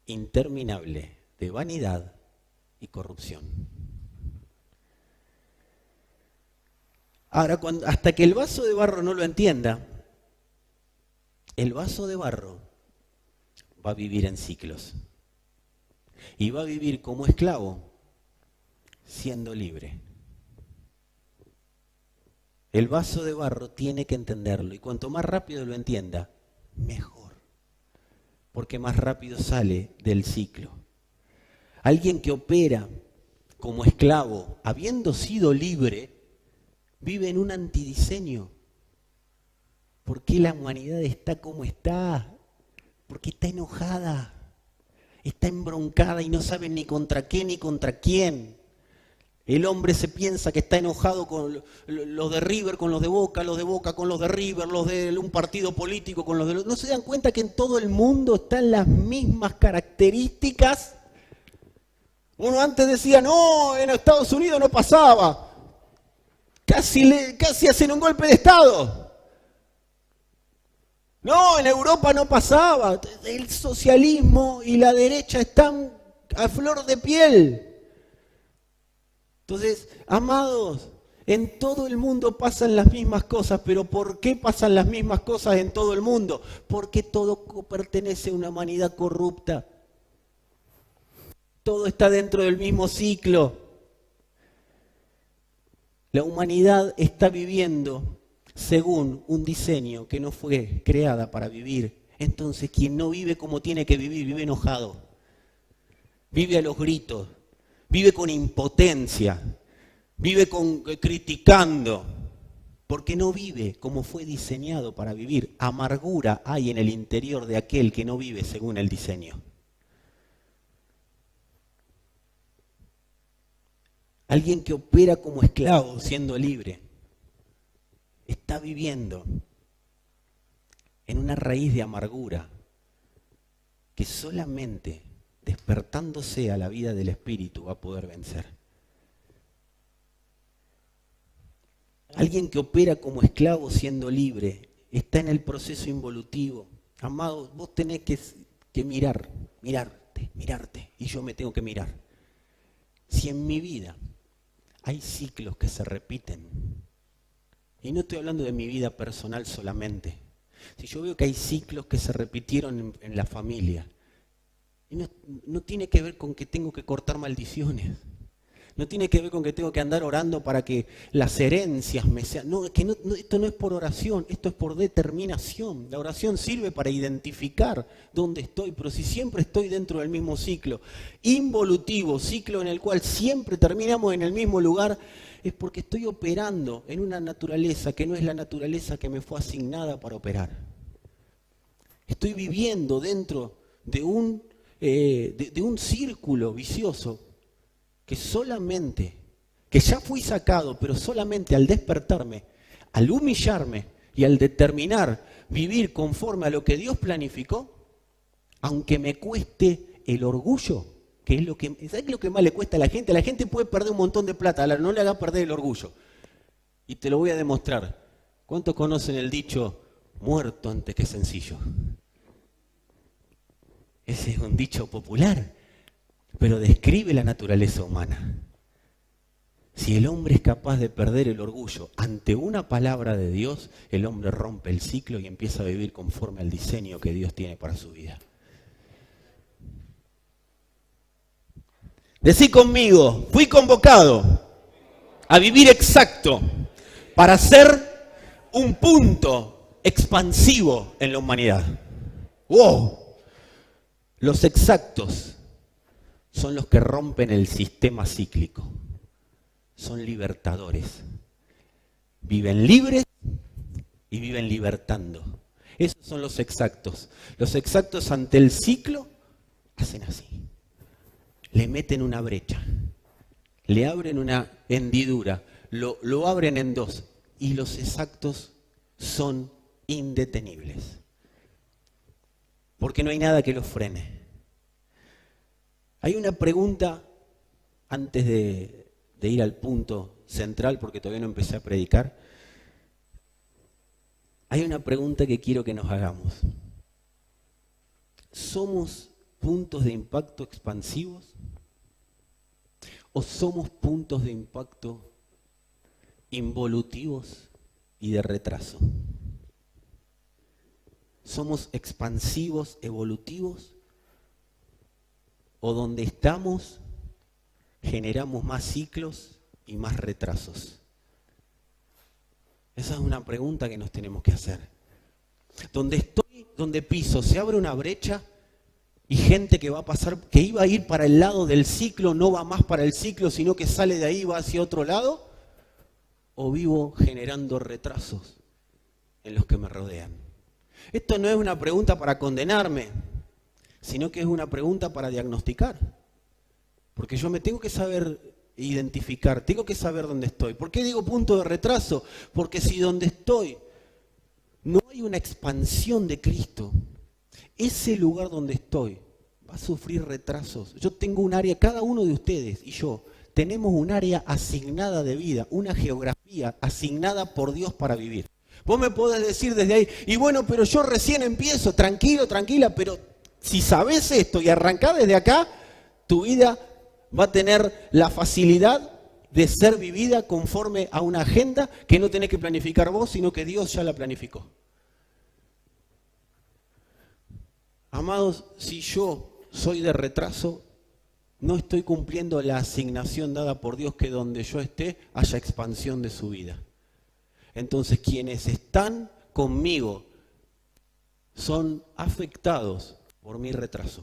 interminable de vanidad y corrupción. Ahora, hasta que el vaso de barro no lo entienda, el vaso de barro va a vivir en ciclos. Y va a vivir como esclavo, siendo libre. El vaso de barro tiene que entenderlo, y cuanto más rápido lo entienda, mejor. Porque más rápido sale del ciclo. Alguien que opera como esclavo, habiendo sido libre, vive en un antidiseño. ¿Por qué la humanidad está como está? Porque está enojada, está embroncada y no sabe ni contra qué ni contra quién. El hombre se piensa que está enojado con los de River, con los de Boca con los de River, los de un partido político con los de... ¿No se dan cuenta que en todo el mundo están las mismas características? Uno antes decía, no, en Estados Unidos no pasaba. Casi hacen un golpe de Estado. No, en Europa no pasaba. El socialismo y la derecha están a flor de piel. Entonces, amados, en todo el mundo pasan las mismas cosas, pero ¿por qué pasan las mismas cosas en todo el mundo? Porque todo pertenece a una humanidad corrupta. Todo está dentro del mismo ciclo. La humanidad está viviendo según un diseño que no fue creada para vivir. Entonces, quien no vive como tiene que vivir, vive enojado, vive a los gritos, vive con impotencia, vive criticando, porque no vive como fue diseñado para vivir. Amargura hay en el interior de aquel que no vive según el diseño. Alguien que opera como esclavo siendo libre, está viviendo en una raíz de amargura que solamente despertándose a la vida del Espíritu va a poder vencer. Alguien que opera como esclavo siendo libre, está en el proceso involutivo. Amado, vos tenés que mirarte, y yo me tengo que mirar. Si en mi vida hay ciclos que se repiten, y no estoy hablando de mi vida personal solamente, si yo veo que hay ciclos que se repitieron en la familia, y no tiene que ver con que tengo que cortar maldiciones. No tiene que ver con que tengo que andar orando para que las herencias me sean... No, esto no es por oración, esto es por determinación. La oración sirve para identificar dónde estoy, pero si siempre estoy dentro del mismo ciclo, involutivo, ciclo en el cual siempre terminamos en el mismo lugar, es porque estoy operando en una naturaleza que no es la naturaleza que me fue asignada para operar. Estoy viviendo dentro de un círculo vicioso que ya fui sacado, pero solamente al despertarme, al humillarme y al determinar vivir conforme a lo que Dios planificó, aunque me cueste el orgullo, que es lo que, ¿sabes lo que más le cuesta a la gente? La gente puede perder un montón de plata, no le haga perder el orgullo. Y te lo voy a demostrar. ¿Cuántos conocen el dicho, muerto antes que sencillo? Ese es un dicho popular, pero describe la naturaleza humana. Si el hombre es capaz de perder el orgullo ante una palabra de Dios, el hombre rompe el ciclo y empieza a vivir conforme al diseño que Dios tiene para su vida. Decí conmigo, fui convocado a vivir exacto para ser un punto expansivo en la humanidad. ¡Wow! Los exactos son los que rompen el sistema cíclico. Son libertadores. Viven libres y viven libertando. Esos son los exactos. Los exactos ante el ciclo hacen así. Le meten una brecha. Le abren una hendidura. Lo abren en dos. Y los exactos son indetenibles. Porque no hay nada que los frene. Hay una pregunta antes de de ir al punto central, porque todavía no empecé a predicar, hay una pregunta que quiero que nos hagamos. ¿Somos puntos de impacto expansivos o somos puntos de impacto involutivos y de retraso? ¿Somos expansivos, evolutivos? ¿O donde estamos generamos más ciclos y más retrasos? Esa es una pregunta que nos tenemos que hacer. Donde estoy, donde piso, se abre una brecha y gente que va a pasar, que iba a ir para el lado del ciclo, no va más para el ciclo, sino que sale de ahí y va hacia otro lado. ¿O vivo generando retrasos en los que me rodean? Esto no es una pregunta para condenarme, sino que es una pregunta para diagnosticar. Porque yo me tengo que saber identificar, tengo que saber dónde estoy. ¿Por qué digo punto de retraso? Porque si donde estoy no hay una expansión de Cristo, ese lugar donde estoy va a sufrir retrasos. Yo tengo un área, cada uno de ustedes y yo, tenemos un área asignada de vida, una geografía asignada por Dios para vivir. Vos me podés decir desde ahí, y bueno, pero yo recién empiezo, tranquilo, tranquila, pero si sabés esto y arrancás desde acá, tu vida va a tener la facilidad de ser vivida conforme a una agenda que no tenés que planificar vos, sino que Dios ya la planificó. Amados, si yo soy de retraso, no estoy cumpliendo la asignación dada por Dios que donde yo esté haya expansión de su vida. Entonces quienes están conmigo son afectados por mi retraso.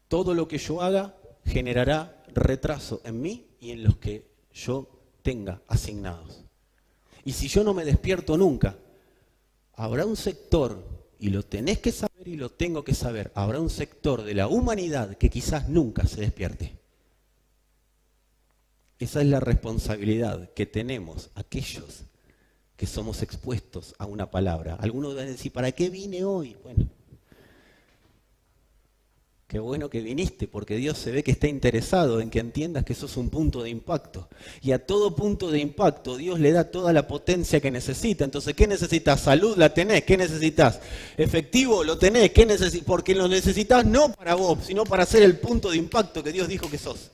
Todo lo que yo haga generará retraso en mí y en los que yo tenga asignados. Y si yo no me despierto nunca, habrá un sector, y lo tenés que saber y lo tengo que saber, habrá un sector de la humanidad que quizás nunca se despierte. Esa es la responsabilidad que tenemos aquellos que somos expuestos a una palabra. Algunos van a decir, ¿para qué vine hoy? Bueno, qué bueno que viniste, porque Dios se ve que está interesado en que entiendas que sos un punto de impacto. Y a todo punto de impacto Dios le da toda la potencia que necesita. Entonces, ¿qué necesitas? Salud la tenés. ¿Qué necesitas? Efectivo lo tenés. ¿Qué necesitas? Porque lo necesitas no para vos, sino para ser el punto de impacto que Dios dijo que sos.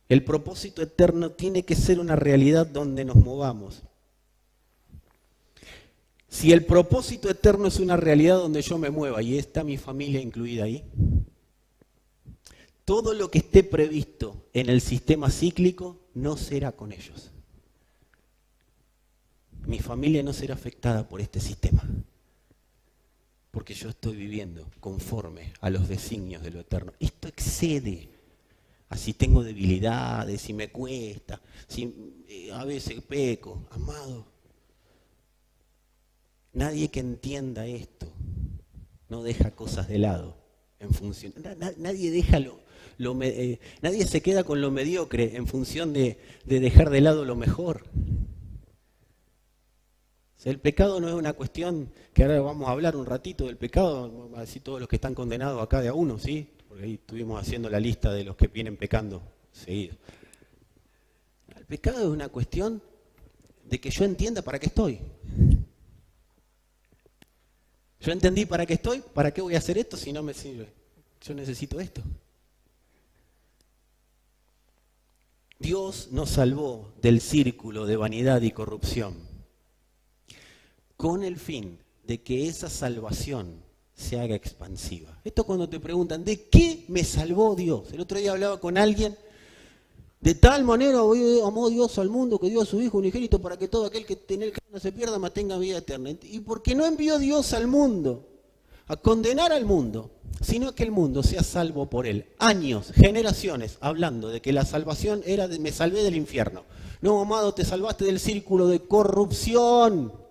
El propósito eterno tiene que ser una realidad donde nos movamos. Si el propósito eterno es una realidad donde yo me mueva y está mi familia incluida ahí, todo lo que esté previsto en el sistema cíclico no será con ellos. Mi familia no será afectada por este sistema, porque yo estoy viviendo conforme a los designios de lo eterno. Esto excede. Así tengo debilidades, si me cuesta, si a veces peco, amado. Nadie que entienda esto no deja cosas de lado en función. Nadie deja nadie se queda con lo mediocre en función de dejar de lado lo mejor. O sea, el pecado no es una cuestión que ahora vamos a hablar un ratito del pecado, vamos a decir todos los que están condenados acá de a uno, ¿sí? Porque ahí estuvimos haciendo la lista de los que vienen pecando seguido. El pecado es una cuestión de que yo entienda para qué estoy. Yo entendí para qué estoy, ¿para qué voy a hacer esto si no me sirve? Yo necesito esto. Dios nos salvó del círculo de vanidad y corrupción con el fin de que esa salvación se haga expansiva. Esto cuando te preguntan, ¿de qué me salvó Dios? El otro día hablaba con alguien, de tal manera amó Dios al mundo que dio a su Hijo unigénito para que todo aquel que en él no se pierda, mas tenga vida eterna. ¿Y por qué no envió Dios al mundo a condenar al mundo, sino que el mundo sea salvo por él? Años, generaciones, hablando de que la salvación era me salvé del infierno. No, amado, te salvaste del círculo de corrupción,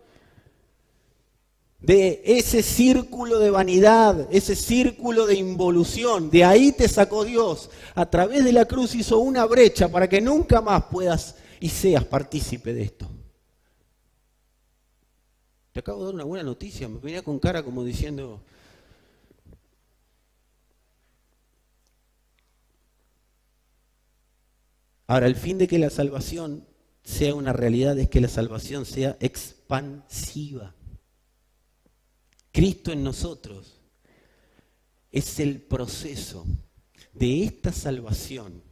de ese círculo de vanidad, ese círculo de involución. De ahí te sacó Dios. A través de la cruz hizo una brecha para que nunca más puedas y seas partícipe de esto. te acabo de dar una buena noticia, me venía con cara como diciendo... Ahora, el fin de que la salvación sea una realidad es que la salvación sea expansiva. Cristo en nosotros es el proceso de esta salvación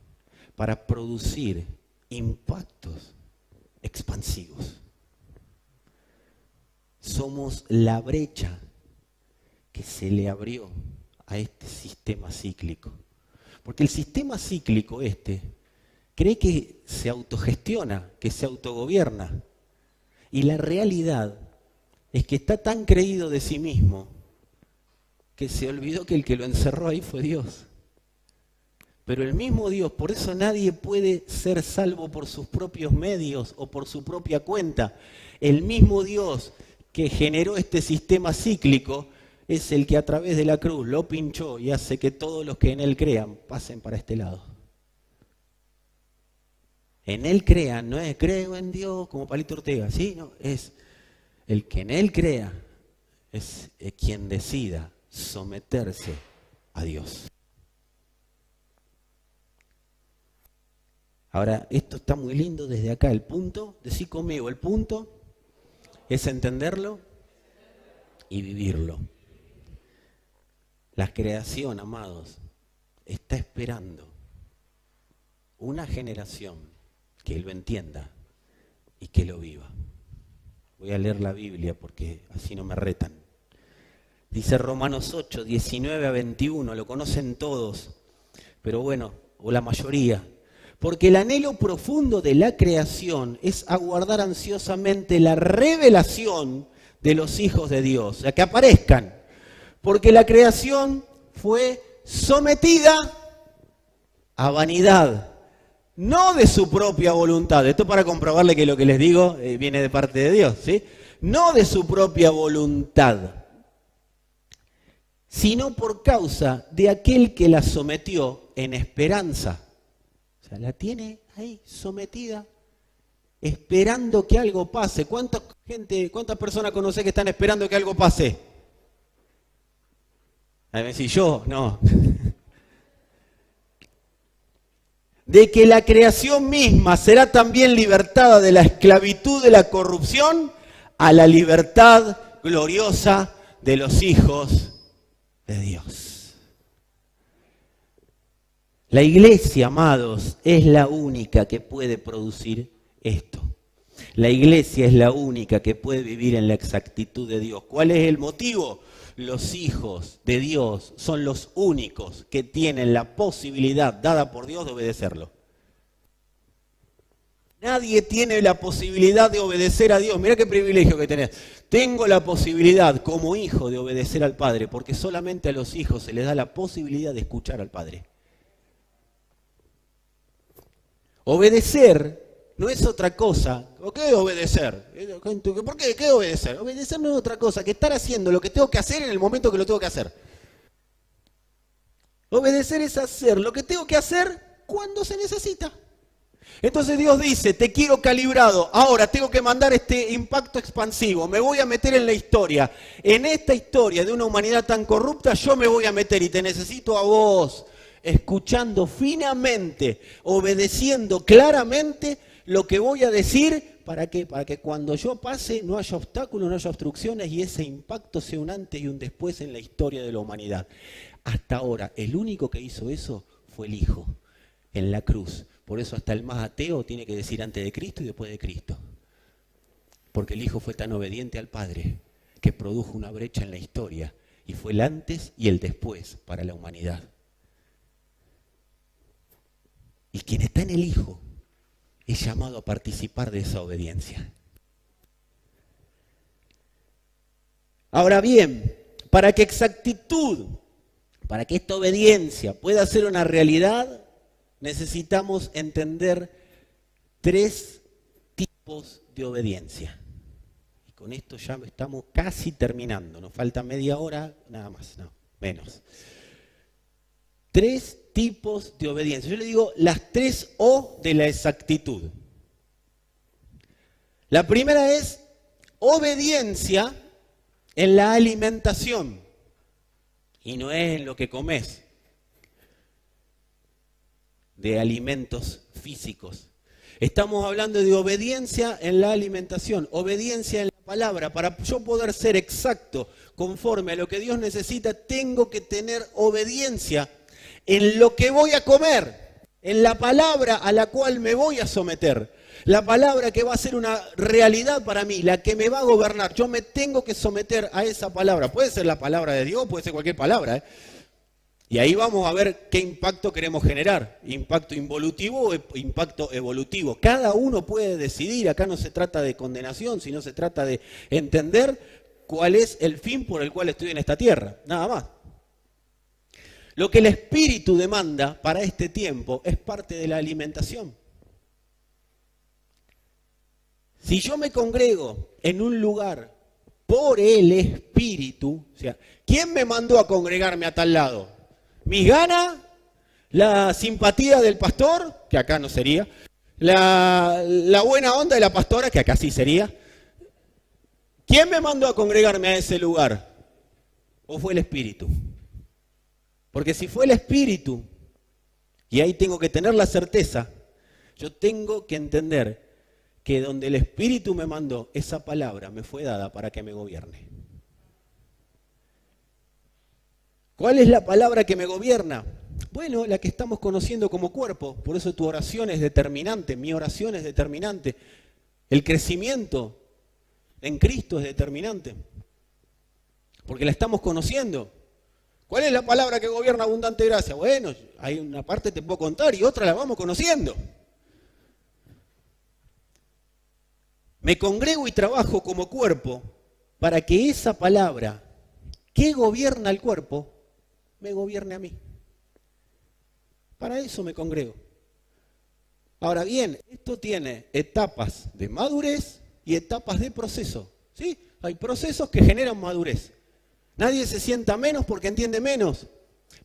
para producir impactos expansivos. Somos la brecha que se le abrió a este sistema cíclico. Porque el sistema cíclico cree que se autogestiona, que se autogobierna. Y la realidad es que está tan creído de sí mismo que se olvidó que el que lo encerró ahí fue Dios. Pero el mismo Dios, por eso nadie puede ser salvo por sus propios medios o por su propia cuenta. El mismo Dios que generó este sistema cíclico es el que a través de la cruz lo pinchó y hace que todos los que en Él crean pasen para este lado. En Él crean, no es creo en Dios como Palito Ortega, ¿sí? No, es el que en Él crea, es quien decida someterse a Dios. Ahora, esto está muy lindo desde acá, el punto, decí conmigo, el punto es entenderlo y vivirlo. La creación, amados, está esperando una generación que lo entienda y que lo viva. Voy a leer la Biblia porque así no me retan. Dice Romanos 8, 19 a 21, lo conocen todos, pero bueno, o la mayoría. Porque el anhelo profundo de la creación es aguardar ansiosamente la revelación de los hijos de Dios, o sea, que aparezcan. Porque la creación fue sometida a vanidad, no de su propia voluntad. Esto para comprobarle que lo que les digo viene de parte de Dios, ¿sí? No de su propia voluntad, sino por causa de aquel que la sometió en esperanza. O sea, la tiene ahí sometida, esperando que algo pase. ¿Cuántas personas conoce que están esperando que algo pase? A ver si yo, no. De que la creación misma será también libertada de la esclavitud de la corrupción a la libertad gloriosa de los hijos de Dios. La iglesia, amados, es la única que puede producir esto. La iglesia es la única que puede vivir en la exactitud de Dios. ¿Cuál es el motivo? Los hijos de Dios son los únicos que tienen la posibilidad dada por Dios de obedecerlo. Nadie tiene la posibilidad de obedecer a Dios. Mirá qué privilegio que tenés. Tengo la posibilidad como hijo de obedecer al Padre, porque solamente a los hijos se les da la posibilidad de escuchar al Padre. Obedecer no es otra cosa. ¿Qué es obedecer? ¿Por qué? ¿Qué es obedecer? Obedecer no es otra cosa que estar haciendo lo que tengo que hacer en el momento que lo tengo que hacer. Obedecer es hacer lo que tengo que hacer cuando se necesita. Entonces Dios dice, te quiero calibrado, ahora tengo que mandar este impacto expansivo, me voy a meter en la historia. En esta historia de una humanidad tan corrupta yo me voy a meter y te necesito a vos, escuchando finamente, obedeciendo claramente lo que voy a decir. ¿Para qué? Para que cuando yo pase no haya obstáculos, no haya obstrucciones y ese impacto sea un antes y un después en la historia de la humanidad. Hasta ahora, el único que hizo eso fue el Hijo, en la cruz. Por eso hasta el más ateo tiene que decir antes de Cristo y después de Cristo. Porque el Hijo fue tan obediente al Padre que produjo una brecha en la historia y fue el antes y el después para la humanidad. Y quien está en el Hijo es llamado a participar de esa obediencia. Ahora bien, para que exactitud, para que esta obediencia pueda ser una realidad, necesitamos entender 3 tipos de obediencia. Y con esto ya estamos casi terminando. Nos falta media hora, nada más, no, menos. 3 tipos de obediencia. Yo le digo las 3 O de la exactitud. La primera es obediencia en la alimentación. Y no es en lo que comes, de alimentos físicos. Estamos hablando de obediencia en la alimentación, obediencia en la palabra. Para yo poder ser exacto, conforme a lo que Dios necesita, tengo que tener obediencia en lo que voy a comer, en la palabra a la cual me voy a someter. La palabra que va a ser una realidad para mí, la que me va a gobernar. Yo me tengo que someter a esa palabra. Puede ser la palabra de Dios, puede ser cualquier palabra, Y ahí vamos a ver qué impacto queremos generar. Impacto involutivo o impacto evolutivo. Cada uno puede decidir. Acá no se trata de condenación, sino se trata de entender cuál es el fin por el cual estoy en esta tierra. Nada más. Lo que el Espíritu demanda para este tiempo es parte de la alimentación. Si yo me congrego en un lugar por el Espíritu, o sea, ¿quién me mandó a congregarme a tal lado? ¿Mis ganas? ¿La simpatía del pastor? Que acá no sería. ¿La buena onda de la pastora? Que acá sí sería. ¿Quién me mandó a congregarme a ese lugar? ¿O fue el Espíritu? Porque si fue el Espíritu, y ahí tengo que tener la certeza, yo tengo que entender que donde el Espíritu me mandó, esa palabra me fue dada para que me gobierne. ¿Cuál es la palabra que me gobierna? Bueno, la que estamos conociendo como cuerpo. Por eso tu oración es determinante, mi oración es determinante. El crecimiento en Cristo es determinante. Porque la estamos conociendo. ¿Cuál es la palabra que gobierna abundante gracia? Bueno, hay una parte que te puedo contar y otra la vamos conociendo. Me congrego y trabajo como cuerpo para que esa palabra que gobierna el cuerpo me gobierne a mí. Para eso me congrego. Ahora bien, esto tiene etapas de madurez y etapas de proceso. ¿Sí? Hay procesos que generan madurez. Nadie se sienta menos porque entiende menos,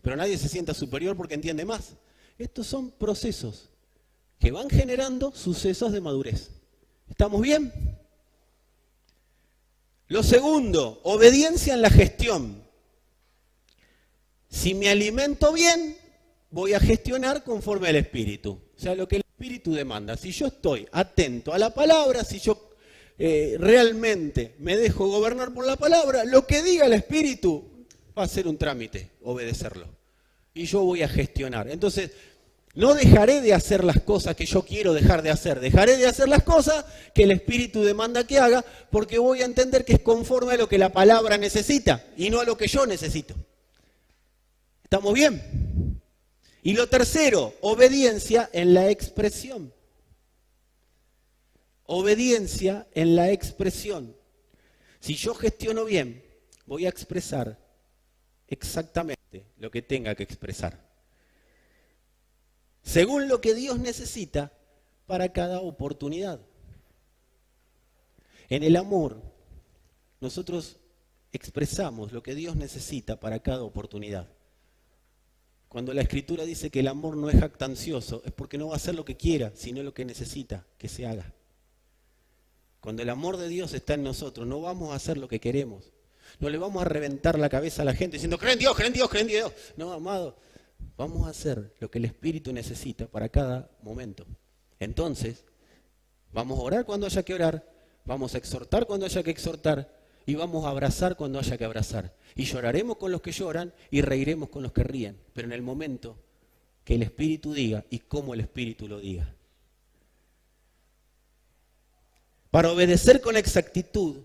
pero nadie se sienta superior porque entiende más. Estos son procesos que van generando sucesos de madurez. ¿Estamos bien? Lo segundo, obediencia en la gestión. Si me alimento bien, voy a gestionar conforme al Espíritu. O sea, lo que el Espíritu demanda. Si yo estoy atento a la palabra, si yo realmente me dejo gobernar por la palabra, lo que diga el Espíritu va a ser un trámite, obedecerlo. Y yo voy a gestionar. Entonces, no dejaré de hacer las cosas que yo quiero dejar de hacer. Dejaré de hacer las cosas que el Espíritu demanda que haga, porque voy a entender que es conforme a lo que la palabra necesita y no a lo que yo necesito. ¿Estamos bien? Y lo tercero, obediencia en la expresión. Obediencia en la expresión. Si yo gestiono bien, voy a expresar exactamente lo que tenga que expresar, según lo que Dios necesita para cada oportunidad. En el amor, nosotros expresamos lo que Dios necesita para cada oportunidad. Cuando la Escritura dice que el amor no es jactancioso, es porque no va a hacer lo que quiera, sino lo que necesita que se haga. Cuando el amor de Dios está en nosotros, no vamos a hacer lo que queremos. No le vamos a reventar la cabeza a la gente diciendo, creen en Dios, creen en Dios, creen en Dios. No, amado, vamos a hacer lo que el Espíritu necesita para cada momento. Entonces, vamos a orar cuando haya que orar, vamos a exhortar cuando haya que exhortar y vamos a abrazar cuando haya que abrazar. Y lloraremos con los que lloran y reiremos con los que ríen, pero en el momento que el Espíritu diga y cómo el Espíritu lo diga. Para obedecer con exactitud,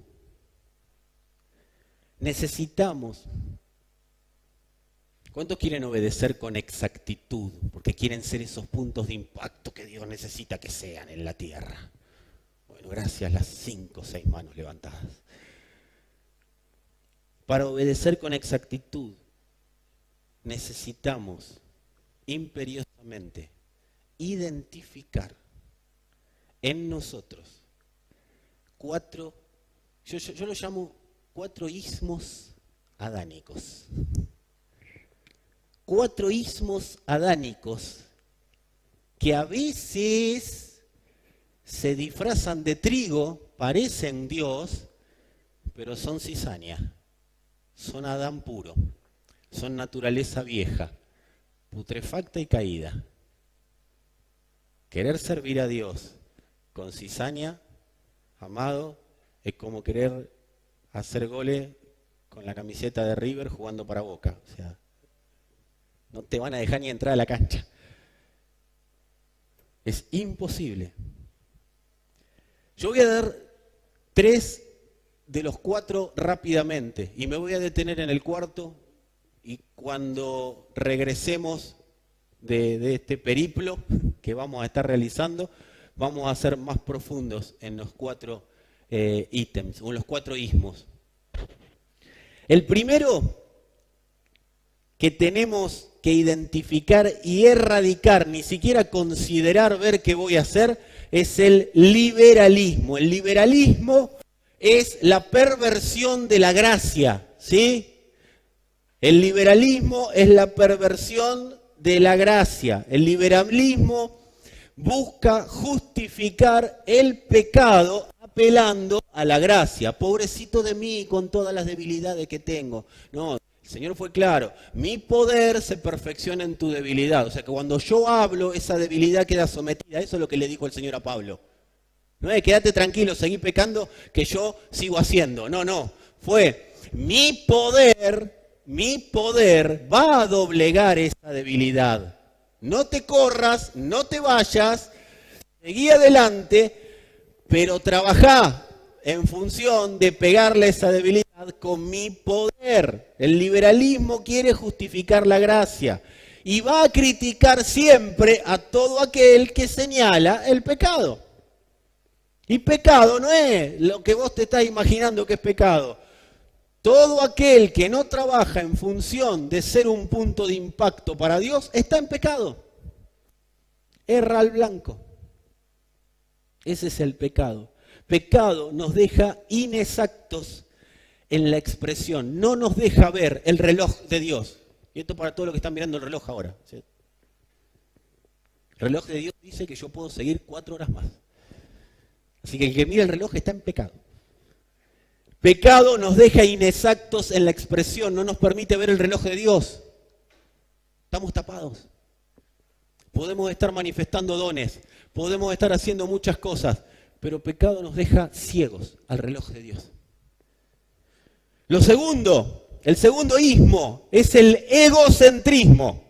necesitamos. ¿Cuántos quieren obedecer con exactitud? Porque quieren ser esos puntos de impacto que Dios necesita que sean en la tierra. Bueno, gracias, las 5 o 6 manos levantadas. Para obedecer con exactitud, necesitamos imperiosamente identificar en nosotros yo lo llamo 4 ismos adánicos. 4 ismos adánicos que a veces se disfrazan de trigo, parecen Dios, pero son cizaña, son Adán puro, son naturaleza vieja, putrefacta y caída. Querer servir a Dios con cizaña, amado, es como querer hacer goles con la camiseta de River jugando para Boca. O sea, no te van a dejar ni entrar a la cancha. Es imposible. Yo voy a dar 3 de los 4 rápidamente y me voy a detener en el cuarto, y cuando regresemos de este periplo que vamos a estar realizando, vamos a ser más profundos en los 4 ítems, o en los 4 ismos. El primero que tenemos que identificar y erradicar, ni siquiera considerar ver qué voy a hacer, es el liberalismo. El liberalismo es la perversión de la gracia, ¿sí? El liberalismo es la perversión de la gracia. El liberalismo busca justificar el pecado apelando a la gracia. Pobrecito de mí con todas las debilidades que tengo. No, el Señor fue claro. Mi poder se perfecciona en tu debilidad. O sea que cuando yo hablo, esa debilidad queda sometida. Eso es lo que le dijo el Señor a Pablo. No es quédate tranquilo, seguí pecando, que yo sigo haciendo. No. Fue mi poder va a doblegar esa debilidad. No te corras, no te vayas, seguí adelante, pero trabajá en función de pegarle esa debilidad con mi poder. El liberalismo quiere justificar la gracia y va a criticar siempre a todo aquel que señala el pecado. Y pecado no es lo que vos te estás imaginando que es pecado. Todo aquel que no trabaja en función de ser un punto de impacto para Dios está en pecado. Erra al blanco. Ese es el pecado. Pecado nos deja inexactos en la expresión. No nos deja ver el reloj de Dios. Y esto para todos los que están mirando el reloj ahora, ¿sí? El reloj de Dios dice que yo puedo seguir 4 horas más. Así que el que mira el reloj está en pecado. Pecado nos deja inexactos en la expresión, no nos permite ver el reloj de Dios. Estamos tapados. Podemos estar manifestando dones, podemos estar haciendo muchas cosas, pero pecado nos deja ciegos al reloj de Dios. El segundo ismo es el egocentrismo.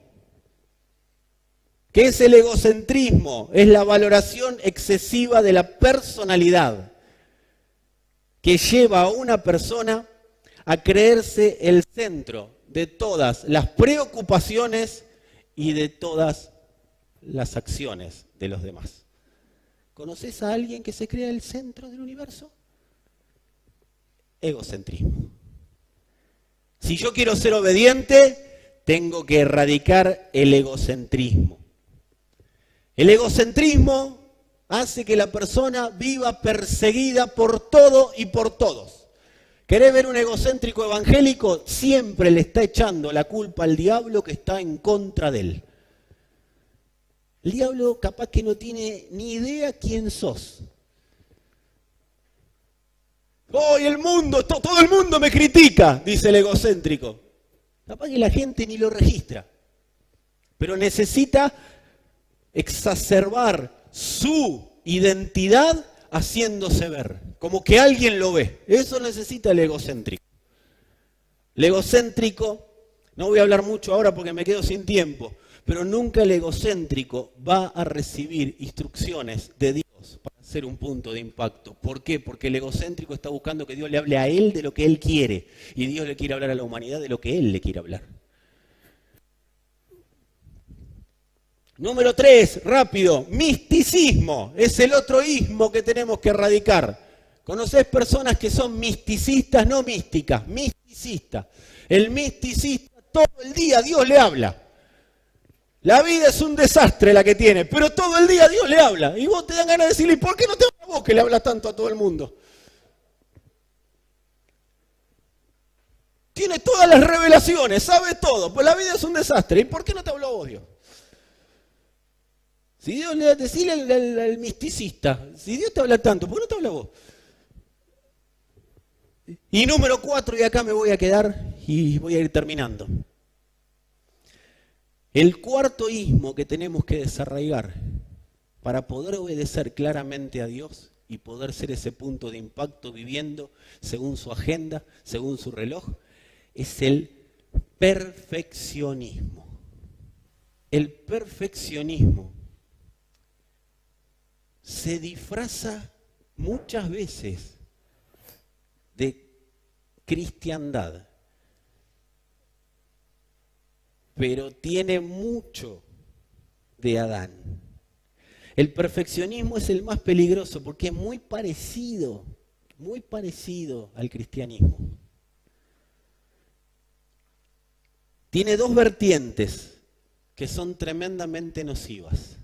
¿Qué es el egocentrismo? Es la valoración excesiva de la personalidad, que lleva a una persona a creerse el centro de todas las preocupaciones y de todas las acciones de los demás. ¿Conoces a alguien que se crea el centro del universo? Egocentrismo. Si yo quiero ser obediente, tengo que erradicar el egocentrismo. El egocentrismo hace que la persona viva perseguida por todo y por todos. ¿Querés ver un egocéntrico evangélico? Siempre le está echando la culpa al diablo que está en contra de él. El diablo capaz que no tiene ni idea quién sos. ¡Oh, el mundo! Todo el mundo me critica, dice el egocéntrico. Capaz que la gente ni lo registra. Pero necesita exacerbar su identidad haciéndose ver, como que alguien lo ve. Eso necesita el egocéntrico. El egocéntrico, no voy a hablar mucho ahora porque me quedo sin tiempo, pero nunca el egocéntrico va a recibir instrucciones de Dios para ser un punto de impacto. ¿Por qué? Porque el egocéntrico está buscando que Dios le hable a él de lo que él quiere, y Dios le quiere hablar a la humanidad de lo que él le quiere hablar. Número 3, rápido, misticismo. Es el otro ismo que tenemos que erradicar. ¿Conocés personas que son misticistas, no místicas? Misticistas. El misticista todo el día Dios le habla. La vida es un desastre la que tiene, pero todo el día Dios le habla. Y vos te dan ganas de decirle, ¿por qué no te habla vos que le hablas tanto a todo el mundo? Tiene todas las revelaciones, sabe todo, pues la vida es un desastre. ¿Y por qué no te habló vos, Dios? Si Dios le decirle al misticista, si Dios te habla tanto, ¿por qué no te habla vos? Y número 4, y acá me voy a quedar y voy a ir terminando. El cuarto ismo que tenemos que desarraigar para poder obedecer claramente a Dios y poder ser ese punto de impacto viviendo según su agenda, según su reloj, es el perfeccionismo. El perfeccionismo se disfraza muchas veces de cristiandad, pero tiene mucho de Adán. El perfeccionismo es el más peligroso porque es muy parecido al cristianismo. Tiene dos vertientes que son tremendamente nocivas.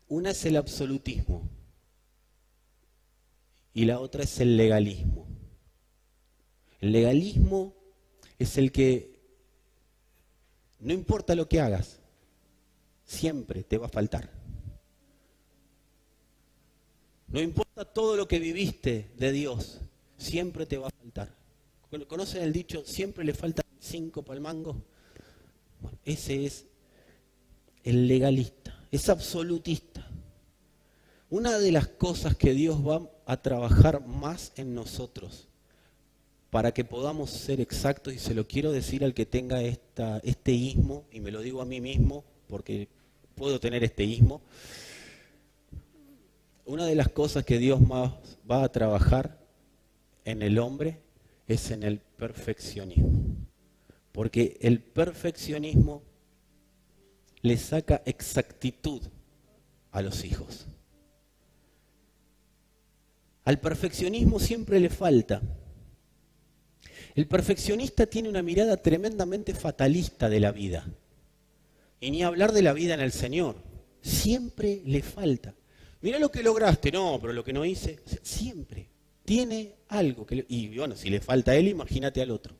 Una es el absolutismo y la otra es el legalismo. El legalismo es el que no importa lo que hagas, siempre te va a faltar. No importa todo lo que viviste de Dios, siempre te va a faltar. ¿Conocen el dicho, siempre le faltan 5 para el mango? Bueno, ese es el legalista, es absolutista. Una de las cosas que Dios va a trabajar más en nosotros para que podamos ser exactos, y se lo quiero decir al que tenga este ismo, y me lo digo a mí mismo porque puedo tener este ismo, una de las cosas que Dios más va a trabajar en el hombre es en el perfeccionismo. Porque el perfeccionismo le saca exactitud a los hijos. Al perfeccionismo siempre le falta. El perfeccionista tiene una mirada tremendamente fatalista de la vida. Y ni hablar de la vida en el Señor. Siempre le falta. Mirá lo que lograste, no, pero lo que no hice, siempre tiene algo. Y bueno, si le falta a él, imagínate al otro.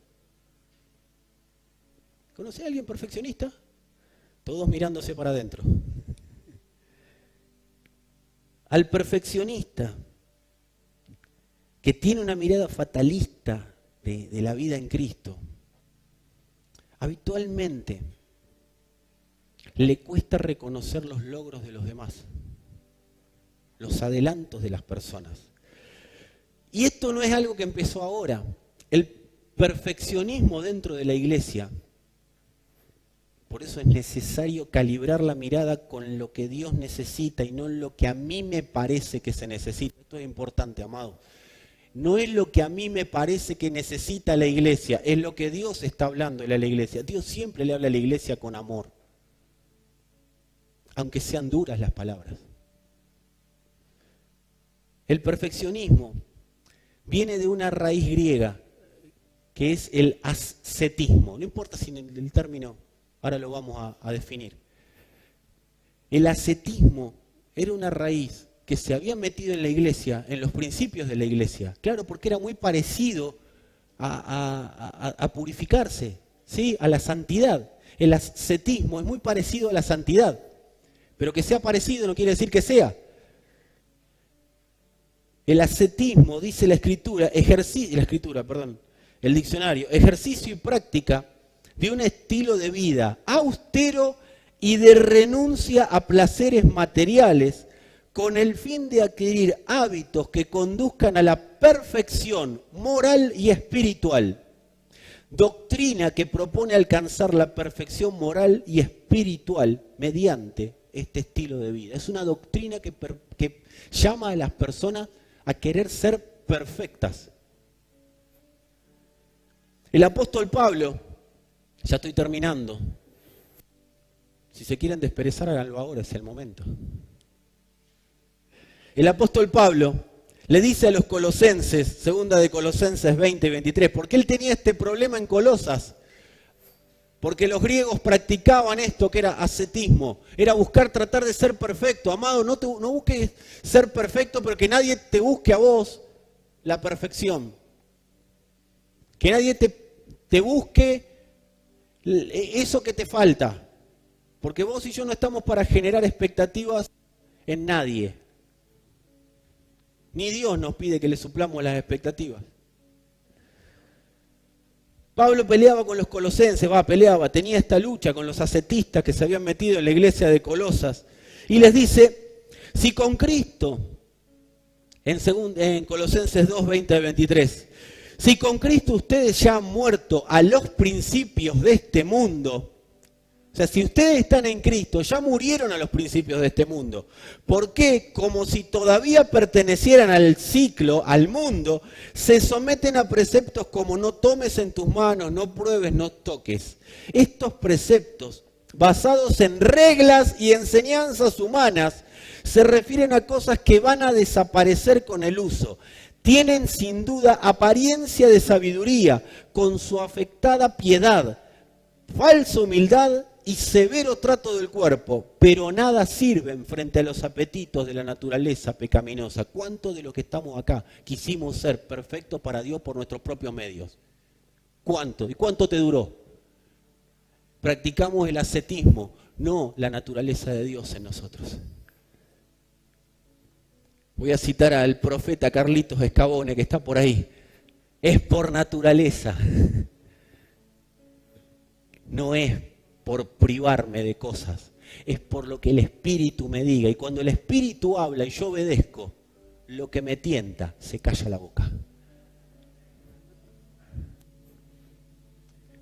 ¿Conoce a alguien perfeccionista? Todos mirándose para adentro. Al perfeccionista, que tiene una mirada fatalista de la vida en Cristo, habitualmente le cuesta reconocer los logros de los demás, los adelantos de las personas. Y esto no es algo que empezó ahora. El perfeccionismo dentro de la iglesia, por eso es necesario calibrar la mirada con lo que Dios necesita y no lo que a mí me parece que se necesita. Esto es importante, amado. No es lo que a mí me parece que necesita la iglesia, es lo que Dios está hablando a la iglesia. Dios siempre le habla a la iglesia con amor, aunque sean duras las palabras. El perfeccionismo viene de una raíz griega, que es el ascetismo. No importa si en el término, ahora lo vamos a definir. El ascetismo era una raíz que se había metido en la iglesia, en los principios de la iglesia. Claro, porque era muy parecido a purificarse, ¿sí? A la santidad. El ascetismo es muy parecido a la santidad. Pero que sea parecido no quiere decir que sea. El ascetismo, dice la escritura, el diccionario, ejercicio y práctica de un estilo de vida austero y de renuncia a placeres materiales con el fin de adquirir hábitos que conduzcan a la perfección moral y espiritual. Doctrina que propone alcanzar la perfección moral y espiritual mediante este estilo de vida. Es una doctrina que llama a las personas a querer ser perfectas. El apóstol Pablo, ya estoy terminando, si se quieren desperezar, háganlo ahora, es el momento. El apóstol Pablo le dice a los colosenses, segunda de Colosenses 20 y 23, porque él tenía este problema en Colosas, porque los griegos practicaban esto que era ascetismo, era tratar de ser perfecto. Amado, no busques ser perfecto, pero que nadie te busque a vos la perfección. Que nadie te busque eso que te falta. Porque vos y yo no estamos para generar expectativas en nadie. Ni Dios nos pide que le suplamos las expectativas. Pablo peleaba con los colosenses, tenía esta lucha con los ascetistas que se habían metido en la iglesia de Colosas. Y les dice, si con Cristo, en Colosenses 2, 20 al 23, si con Cristo ustedes ya han muerto a los principios de este mundo, o sea, si ustedes están en Cristo, ya murieron a los principios de este mundo. ¿Por qué? Como si todavía pertenecieran al ciclo, al mundo, se someten a preceptos como no tomes en tus manos, no pruebes, no toques. Estos preceptos, basados en reglas y enseñanzas humanas, se refieren a cosas que van a desaparecer con el uso. Tienen sin duda apariencia de sabiduría, con su afectada piedad, falsa humildad y severo trato del cuerpo, pero nada sirven frente a los apetitos de la naturaleza pecaminosa. ¿Cuánto de lo que estamos acá quisimos ser perfectos para Dios por nuestros propios medios? ¿Cuánto? ¿Y cuánto te duró? Practicamos el ascetismo, no la naturaleza de Dios en nosotros. Voy a citar al profeta Carlitos Escabone, que está por ahí. Es por naturaleza. No es por privarme de cosas, es por lo que el Espíritu me diga. Y cuando el Espíritu habla y yo obedezco, lo que me tienta, se calla la boca.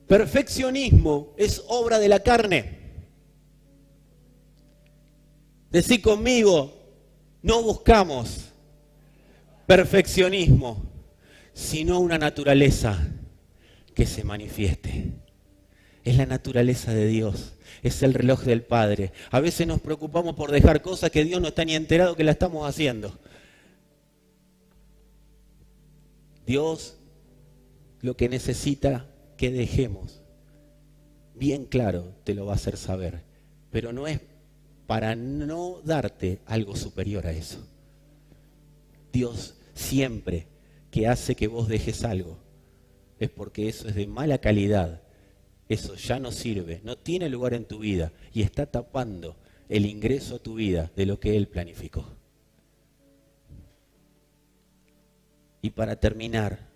Perfeccionismo es obra de la carne. Decí conmigo, no buscamos perfeccionismo, sino una naturaleza que se manifieste. Es la naturaleza de Dios, es el reloj del Padre. A veces nos preocupamos por dejar cosas que Dios no está ni enterado que la estamos haciendo. Dios lo que necesita que dejemos, bien claro, te lo va a hacer saber, pero no es para no darte algo superior a eso. Dios siempre que hace que vos dejes algo, es porque eso es de mala calidad. Eso ya no sirve, no tiene lugar en tu vida y está tapando el ingreso a tu vida de lo que Él planificó. Y para terminar,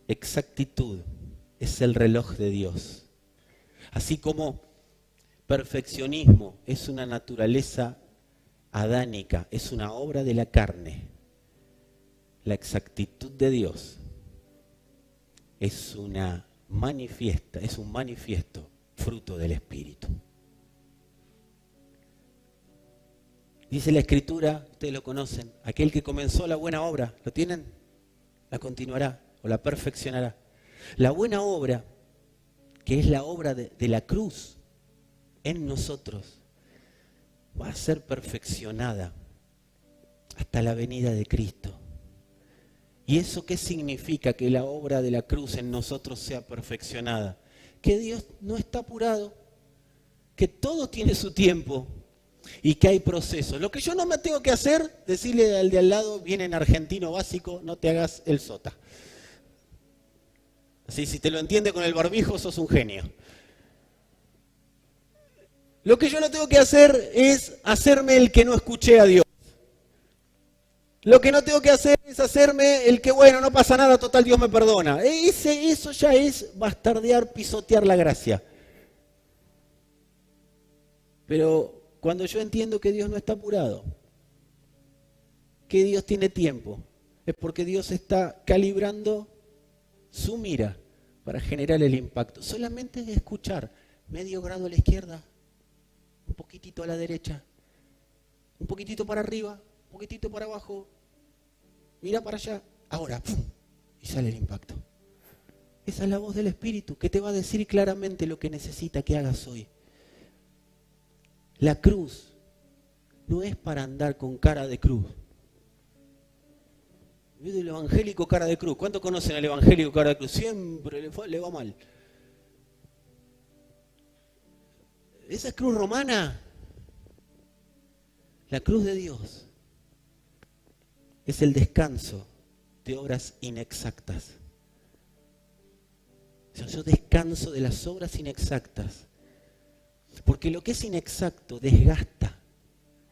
exactitud es el reloj de Dios. Así como perfeccionismo es una naturaleza adánica, es una obra de la carne, la exactitud de Dios es un manifiesto fruto del Espíritu. Dice la Escritura, ustedes lo conocen, aquel que comenzó la buena obra, ¿lo tienen? La continuará o la perfeccionará. La buena obra, que es la obra de la cruz en nosotros, va a ser perfeccionada hasta la venida de Cristo. ¿Y eso qué significa? Que la obra de la cruz en nosotros sea perfeccionada. Que Dios no está apurado, que todo tiene su tiempo y que hay procesos. Lo que yo no me tengo que hacer, decirle al de al lado, viene en argentino básico, no te hagas el sota. Así, si te lo entiende con el barbijo, sos un genio. Lo que yo no tengo que hacer es hacerme el que no escuché a Dios. Lo que no tengo que hacer es hacerme el que, bueno, no pasa nada, total, Dios me perdona. Eso ya es bastardear, pisotear la gracia. Pero cuando yo entiendo que Dios no está apurado, que Dios tiene tiempo, es porque Dios está calibrando su mira para generar el impacto. Solamente de escuchar, medio grado a la izquierda, un poquitito a la derecha, un poquitito para arriba, un poquitito para abajo, mira para allá, ahora, ¡pum!, y sale el impacto. Esa es la voz del Espíritu que te va a decir claramente lo que necesita que hagas hoy. La cruz no es para andar con cara de cruz. El evangélico cara de cruz. ¿Cuántos conocen al evangélico cara de cruz? Siempre le va mal. Esa es cruz romana. La cruz de Dios es el descanso de obras inexactas. O sea, yo descanso de las obras inexactas. Porque lo que es inexacto desgasta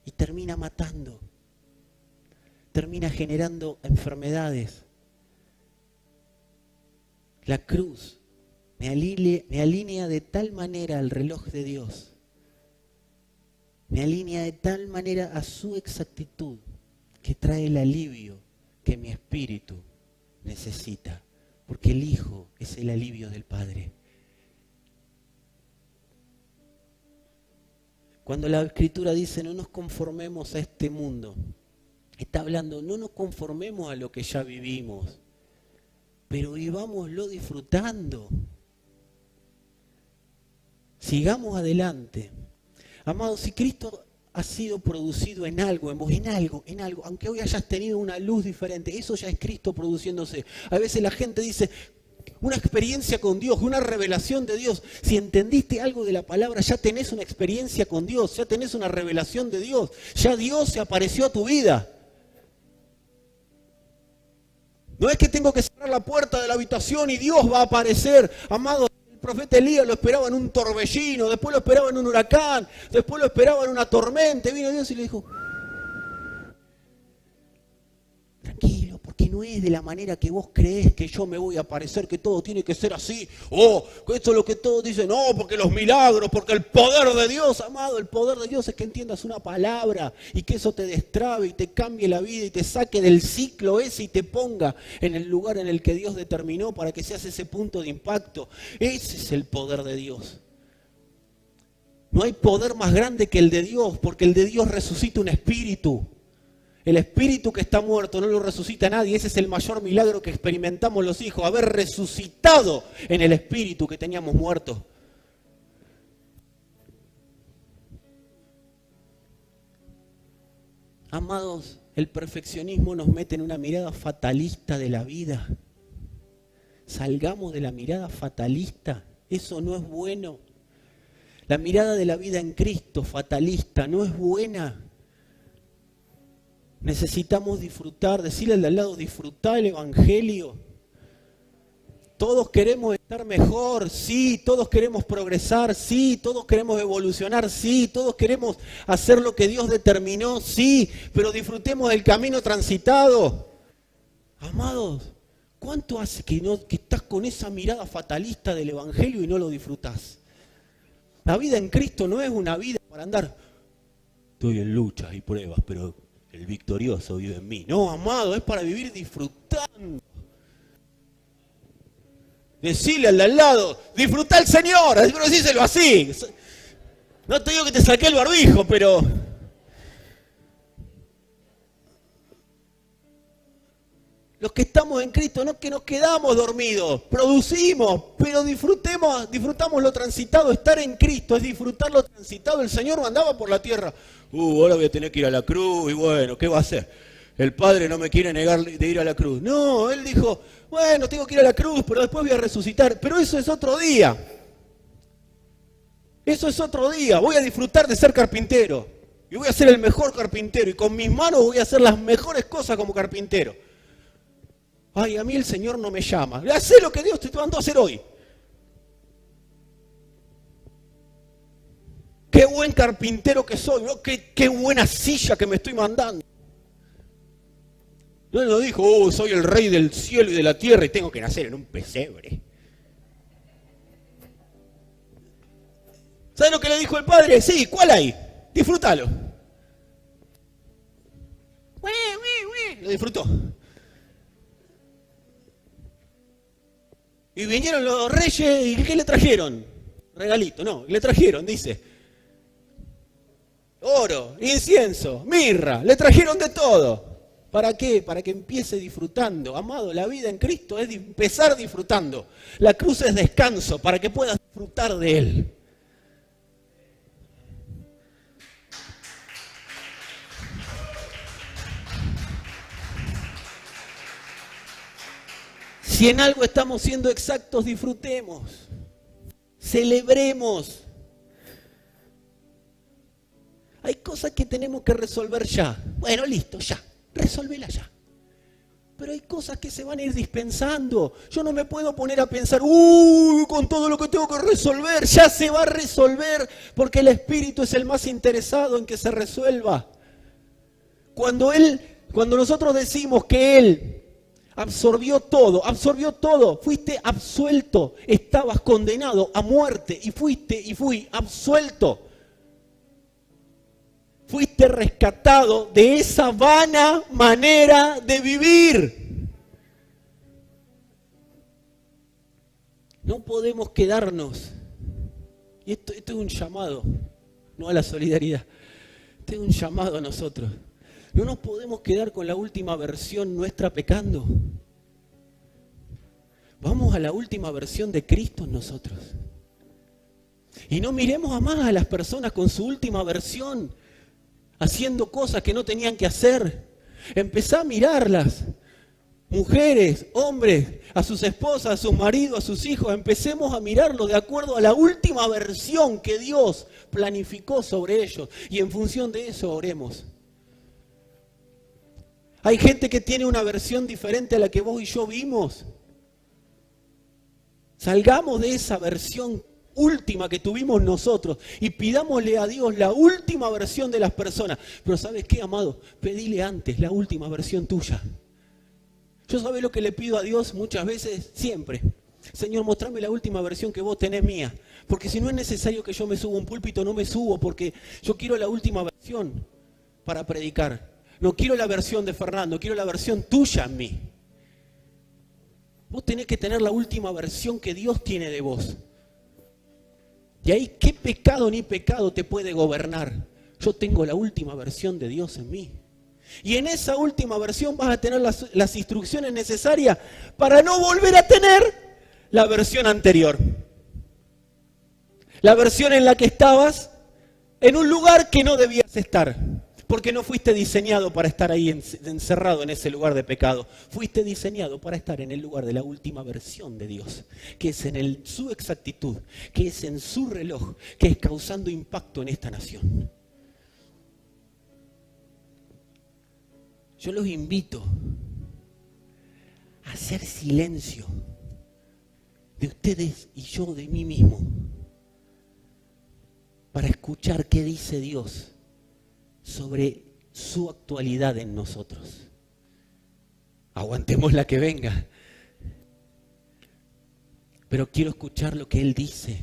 y termina matando. Termina generando enfermedades. La cruz me alinea de tal manera al reloj de Dios, me alinea de tal manera a su exactitud, que trae el alivio que mi espíritu necesita, porque el Hijo es el alivio del Padre. Cuando la Escritura dice no nos conformemos a este mundo, está hablando no nos conformemos a lo que ya vivimos, pero vivámoslo disfrutando. Sigamos adelante. Amados, si Cristo ha sido producido en algo, aunque hoy hayas tenido una luz diferente, eso ya es Cristo produciéndose. A veces la gente dice, una experiencia con Dios, una revelación de Dios. Si entendiste algo de la palabra, ya tenés una experiencia con Dios, ya tenés una revelación de Dios, ya Dios se apareció a tu vida. No es que tengo que cerrar la puerta de la habitación y Dios va a aparecer. Amado, el profeta Elías lo esperaba en un torbellino, después lo esperaba en un huracán, después lo esperaba en una tormenta. Vino Dios y le dijo, tranquilo, porque no es de la manera que vos creés que yo me voy a aparecer, que todo tiene que ser así. Esto es lo que todos dicen, no, porque los milagros, porque el poder de Dios, amado, el poder de Dios es que entiendas una palabra y que eso te destrabe y te cambie la vida y te saque del ciclo ese y te ponga en el lugar en el que Dios determinó para que seas ese punto de impacto. Ese es el poder de Dios. No hay poder más grande que el de Dios, porque el de Dios resucita un espíritu. El espíritu que está muerto no lo resucita nadie. Ese es el mayor milagro que experimentamos los hijos, haber resucitado en el espíritu que teníamos muerto. Amados, el perfeccionismo nos mete en una mirada fatalista de la vida. Salgamos de la mirada fatalista. Eso no es bueno. La mirada de la vida en Cristo, fatalista, no es buena. Necesitamos disfrutar, decirle al de al lado, disfrutar el Evangelio. Todos queremos estar mejor, sí, todos queremos progresar, sí, todos queremos evolucionar, sí, todos queremos hacer lo que Dios determinó, sí, pero disfrutemos del camino transitado. Amados, ¿cuánto hace que estás con esa mirada fatalista del Evangelio y no lo disfrutás? La vida en Cristo no es una vida para andar, estoy en luchas y pruebas, pero el victorioso vive en mí. No, amado, es para vivir disfrutando. Decile al de al lado, disfruta al Señor, pero decíselo así. No te digo que te saqué el barbijo, pero los que estamos en Cristo no es que nos quedamos dormidos, producimos, pero disfrutamos lo transitado. Estar en Cristo es disfrutar lo transitado. El Señor andaba por la tierra. Ahora voy a tener que ir a la cruz y bueno, ¿qué va a hacer? El Padre no me quiere negar de ir a la cruz. No, Él dijo, bueno, tengo que ir a la cruz, pero después voy a resucitar. Pero eso es otro día. Eso es otro día. Voy a disfrutar de ser carpintero. Y voy a ser el mejor carpintero. Y con mis manos voy a hacer las mejores cosas como carpintero. Ay, a mí el Señor no me llama. Hacé lo que Dios te mandó a hacer hoy. Qué buen carpintero que soy, ¿no? Qué buena silla que me estoy mandando. No lo dijo, soy el rey del cielo y de la tierra y tengo que nacer en un pesebre. ¿Sabes lo que le dijo el padre? Sí, ¿cuál hay? Disfrútalo. Lo disfrutó. Y vinieron los reyes y ¿qué le trajeron? Regalito, no, le trajeron, dice. Oro, incienso, mirra, le trajeron de todo. ¿Para qué? Para que empiece disfrutando. Amado, la vida en Cristo es empezar disfrutando. La cruz es descanso para que puedas disfrutar de Él. Si en algo estamos siendo exactos, disfrutemos. Celebremos. Hay cosas que tenemos que resolver ya. Bueno, listo, ya. Resolvela ya. Pero hay cosas que se van a ir dispensando. Yo no me puedo poner a pensar, con todo lo que tengo que resolver, ya se va a resolver, porque el Espíritu es el más interesado en que se resuelva. Cuando nosotros decimos que Él absorbió todo, fuiste absuelto, estabas condenado a muerte y fui absuelto. Fuiste rescatado de esa vana manera de vivir. No podemos quedarnos, y esto es un llamado, no a la solidaridad, esto es un llamado a nosotros. No nos podemos quedar con la última versión nuestra pecando. Vamos a la última versión de Cristo en nosotros. Y no miremos a más a las personas con su última versión, haciendo cosas que no tenían que hacer. Empezá a mirarlas. Mujeres, hombres, a sus esposas, a sus maridos, a sus hijos, empecemos a mirarlos de acuerdo a la última versión que Dios planificó sobre ellos. Y en función de eso oremos. Hay gente que tiene una versión diferente a la que vos y yo vimos. Salgamos de esa versión última que tuvimos nosotros y pidámosle a Dios la última versión de las personas. Pero ¿sabes qué, amado? Pedile antes la última versión tuya. Yo ¿sabés lo que le pido a Dios muchas veces? Siempre. Señor, mostrame la última versión que vos tenés mía. Porque si no es necesario que yo me suba a un púlpito, no me subo, porque yo quiero la última versión para predicar. No quiero la versión de Fernando, quiero la versión tuya en mí. Vos tenés que tener la última versión que Dios tiene de vos. Y ahí, ¿qué pecado ni pecado te puede gobernar? Yo tengo la última versión de Dios en mí. Y en esa última versión vas a tener las instrucciones necesarias para no volver a tener la versión anterior. La versión en la que estabas en un lugar que no debías estar. Porque no fuiste diseñado para estar ahí encerrado en ese lugar de pecado. Fuiste diseñado para estar en el lugar de la última versión de Dios, que es en su exactitud, que es en su reloj, que es causando impacto en esta nación. Yo los invito a hacer silencio de ustedes y yo de mí mismo para escuchar qué dice Dios sobre su actualidad en nosotros. Aguantemos la que venga. Pero quiero escuchar lo que Él dice.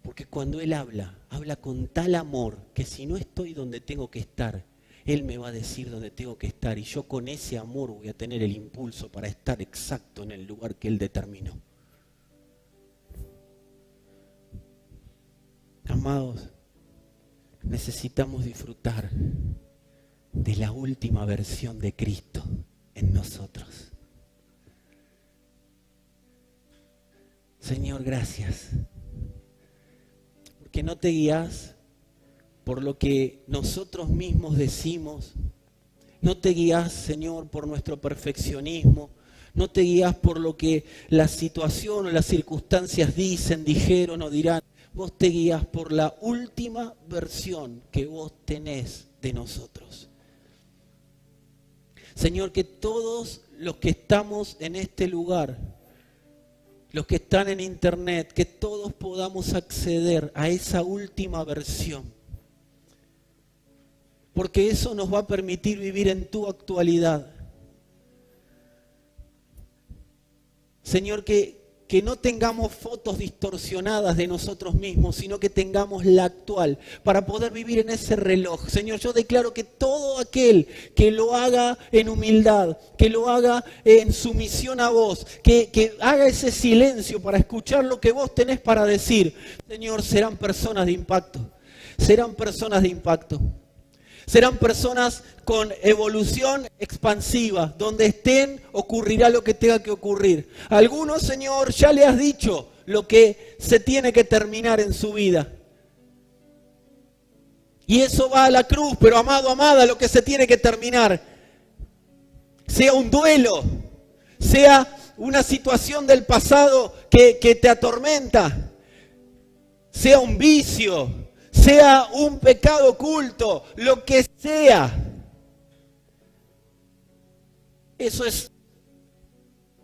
Porque cuando Él habla con tal amor que si no estoy donde tengo que estar, Él me va a decir dónde tengo que estar. Y yo con ese amor voy a tener el impulso para estar exacto en el lugar que Él determinó. Amados, necesitamos disfrutar de la última versión de Cristo en nosotros. Señor, gracias. Porque no te guías por lo que nosotros mismos decimos. No te guías, Señor, por nuestro perfeccionismo. No te guías por lo que la situación o las circunstancias dicen, dijeron o dirán. Vos te guías por la última versión que vos tenés de nosotros. Señor, que todos los que estamos en este lugar, los que están en internet, que todos podamos acceder a esa última versión. Porque eso nos va a permitir vivir en tu actualidad. Señor, que no tengamos fotos distorsionadas de nosotros mismos, sino que tengamos la actual, para poder vivir en ese reloj. Señor, yo declaro que todo aquel que lo haga en humildad, que lo haga en sumisión a vos, que haga ese silencio para escuchar lo que vos tenés para decir, Señor, serán personas de impacto. Serán personas de impacto. Serán personas con evolución expansiva. Donde estén, ocurrirá lo que tenga que ocurrir. A algunos, Señor, ya le has dicho lo que se tiene que terminar en su vida. Y eso va a la cruz, pero amado, amada, lo que se tiene que terminar, sea un duelo, sea una situación del pasado que te atormenta, sea un vicio, sea un pecado oculto, lo que sea. Eso es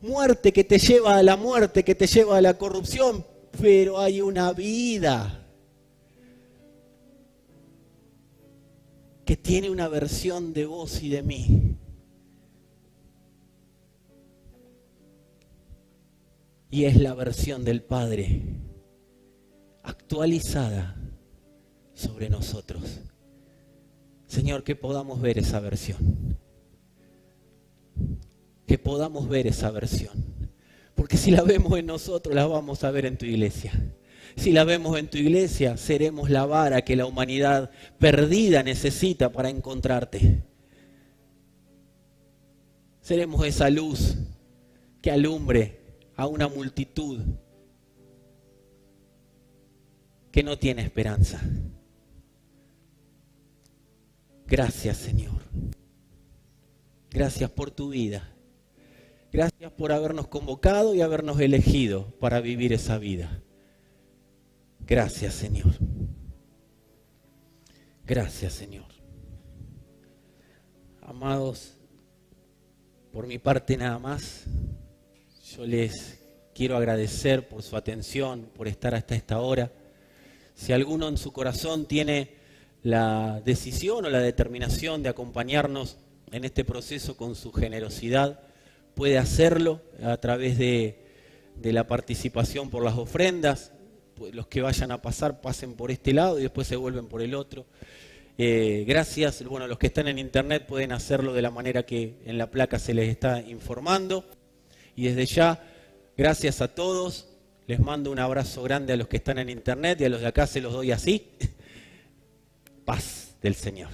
muerte que te lleva a la muerte, que te lleva a la corrupción, pero hay una vida que tiene una versión de vos y de mí. Y es la versión del Padre actualizada sobre nosotros. Señor, que podamos ver esa versión. Que podamos ver esa versión. Porque si la vemos en nosotros, la vamos a ver en tu iglesia. Si la vemos en tu iglesia, seremos la vara que la humanidad perdida necesita para encontrarte. Seremos esa luz que alumbre a una multitud que no tiene esperanza. Gracias, Señor. Gracias por tu vida. Gracias por habernos convocado y habernos elegido para vivir esa vida. Gracias, Señor. Gracias, Señor. Amados, por mi parte nada más. Yo les quiero agradecer por su atención, por estar hasta esta hora. Si alguno en su corazón tiene la decisión o la determinación de acompañarnos en este proceso con su generosidad, puede hacerlo a través de la participación por las ofrendas. Los que vayan a pasar, pasen por este lado y después se vuelven por el otro. Gracias. Bueno, los que están en internet pueden hacerlo de la manera que en la placa se les está informando. Y desde ya, gracias a todos. Les mando un abrazo grande a los que están en internet y a los de acá se los doy así. Paz del Señor.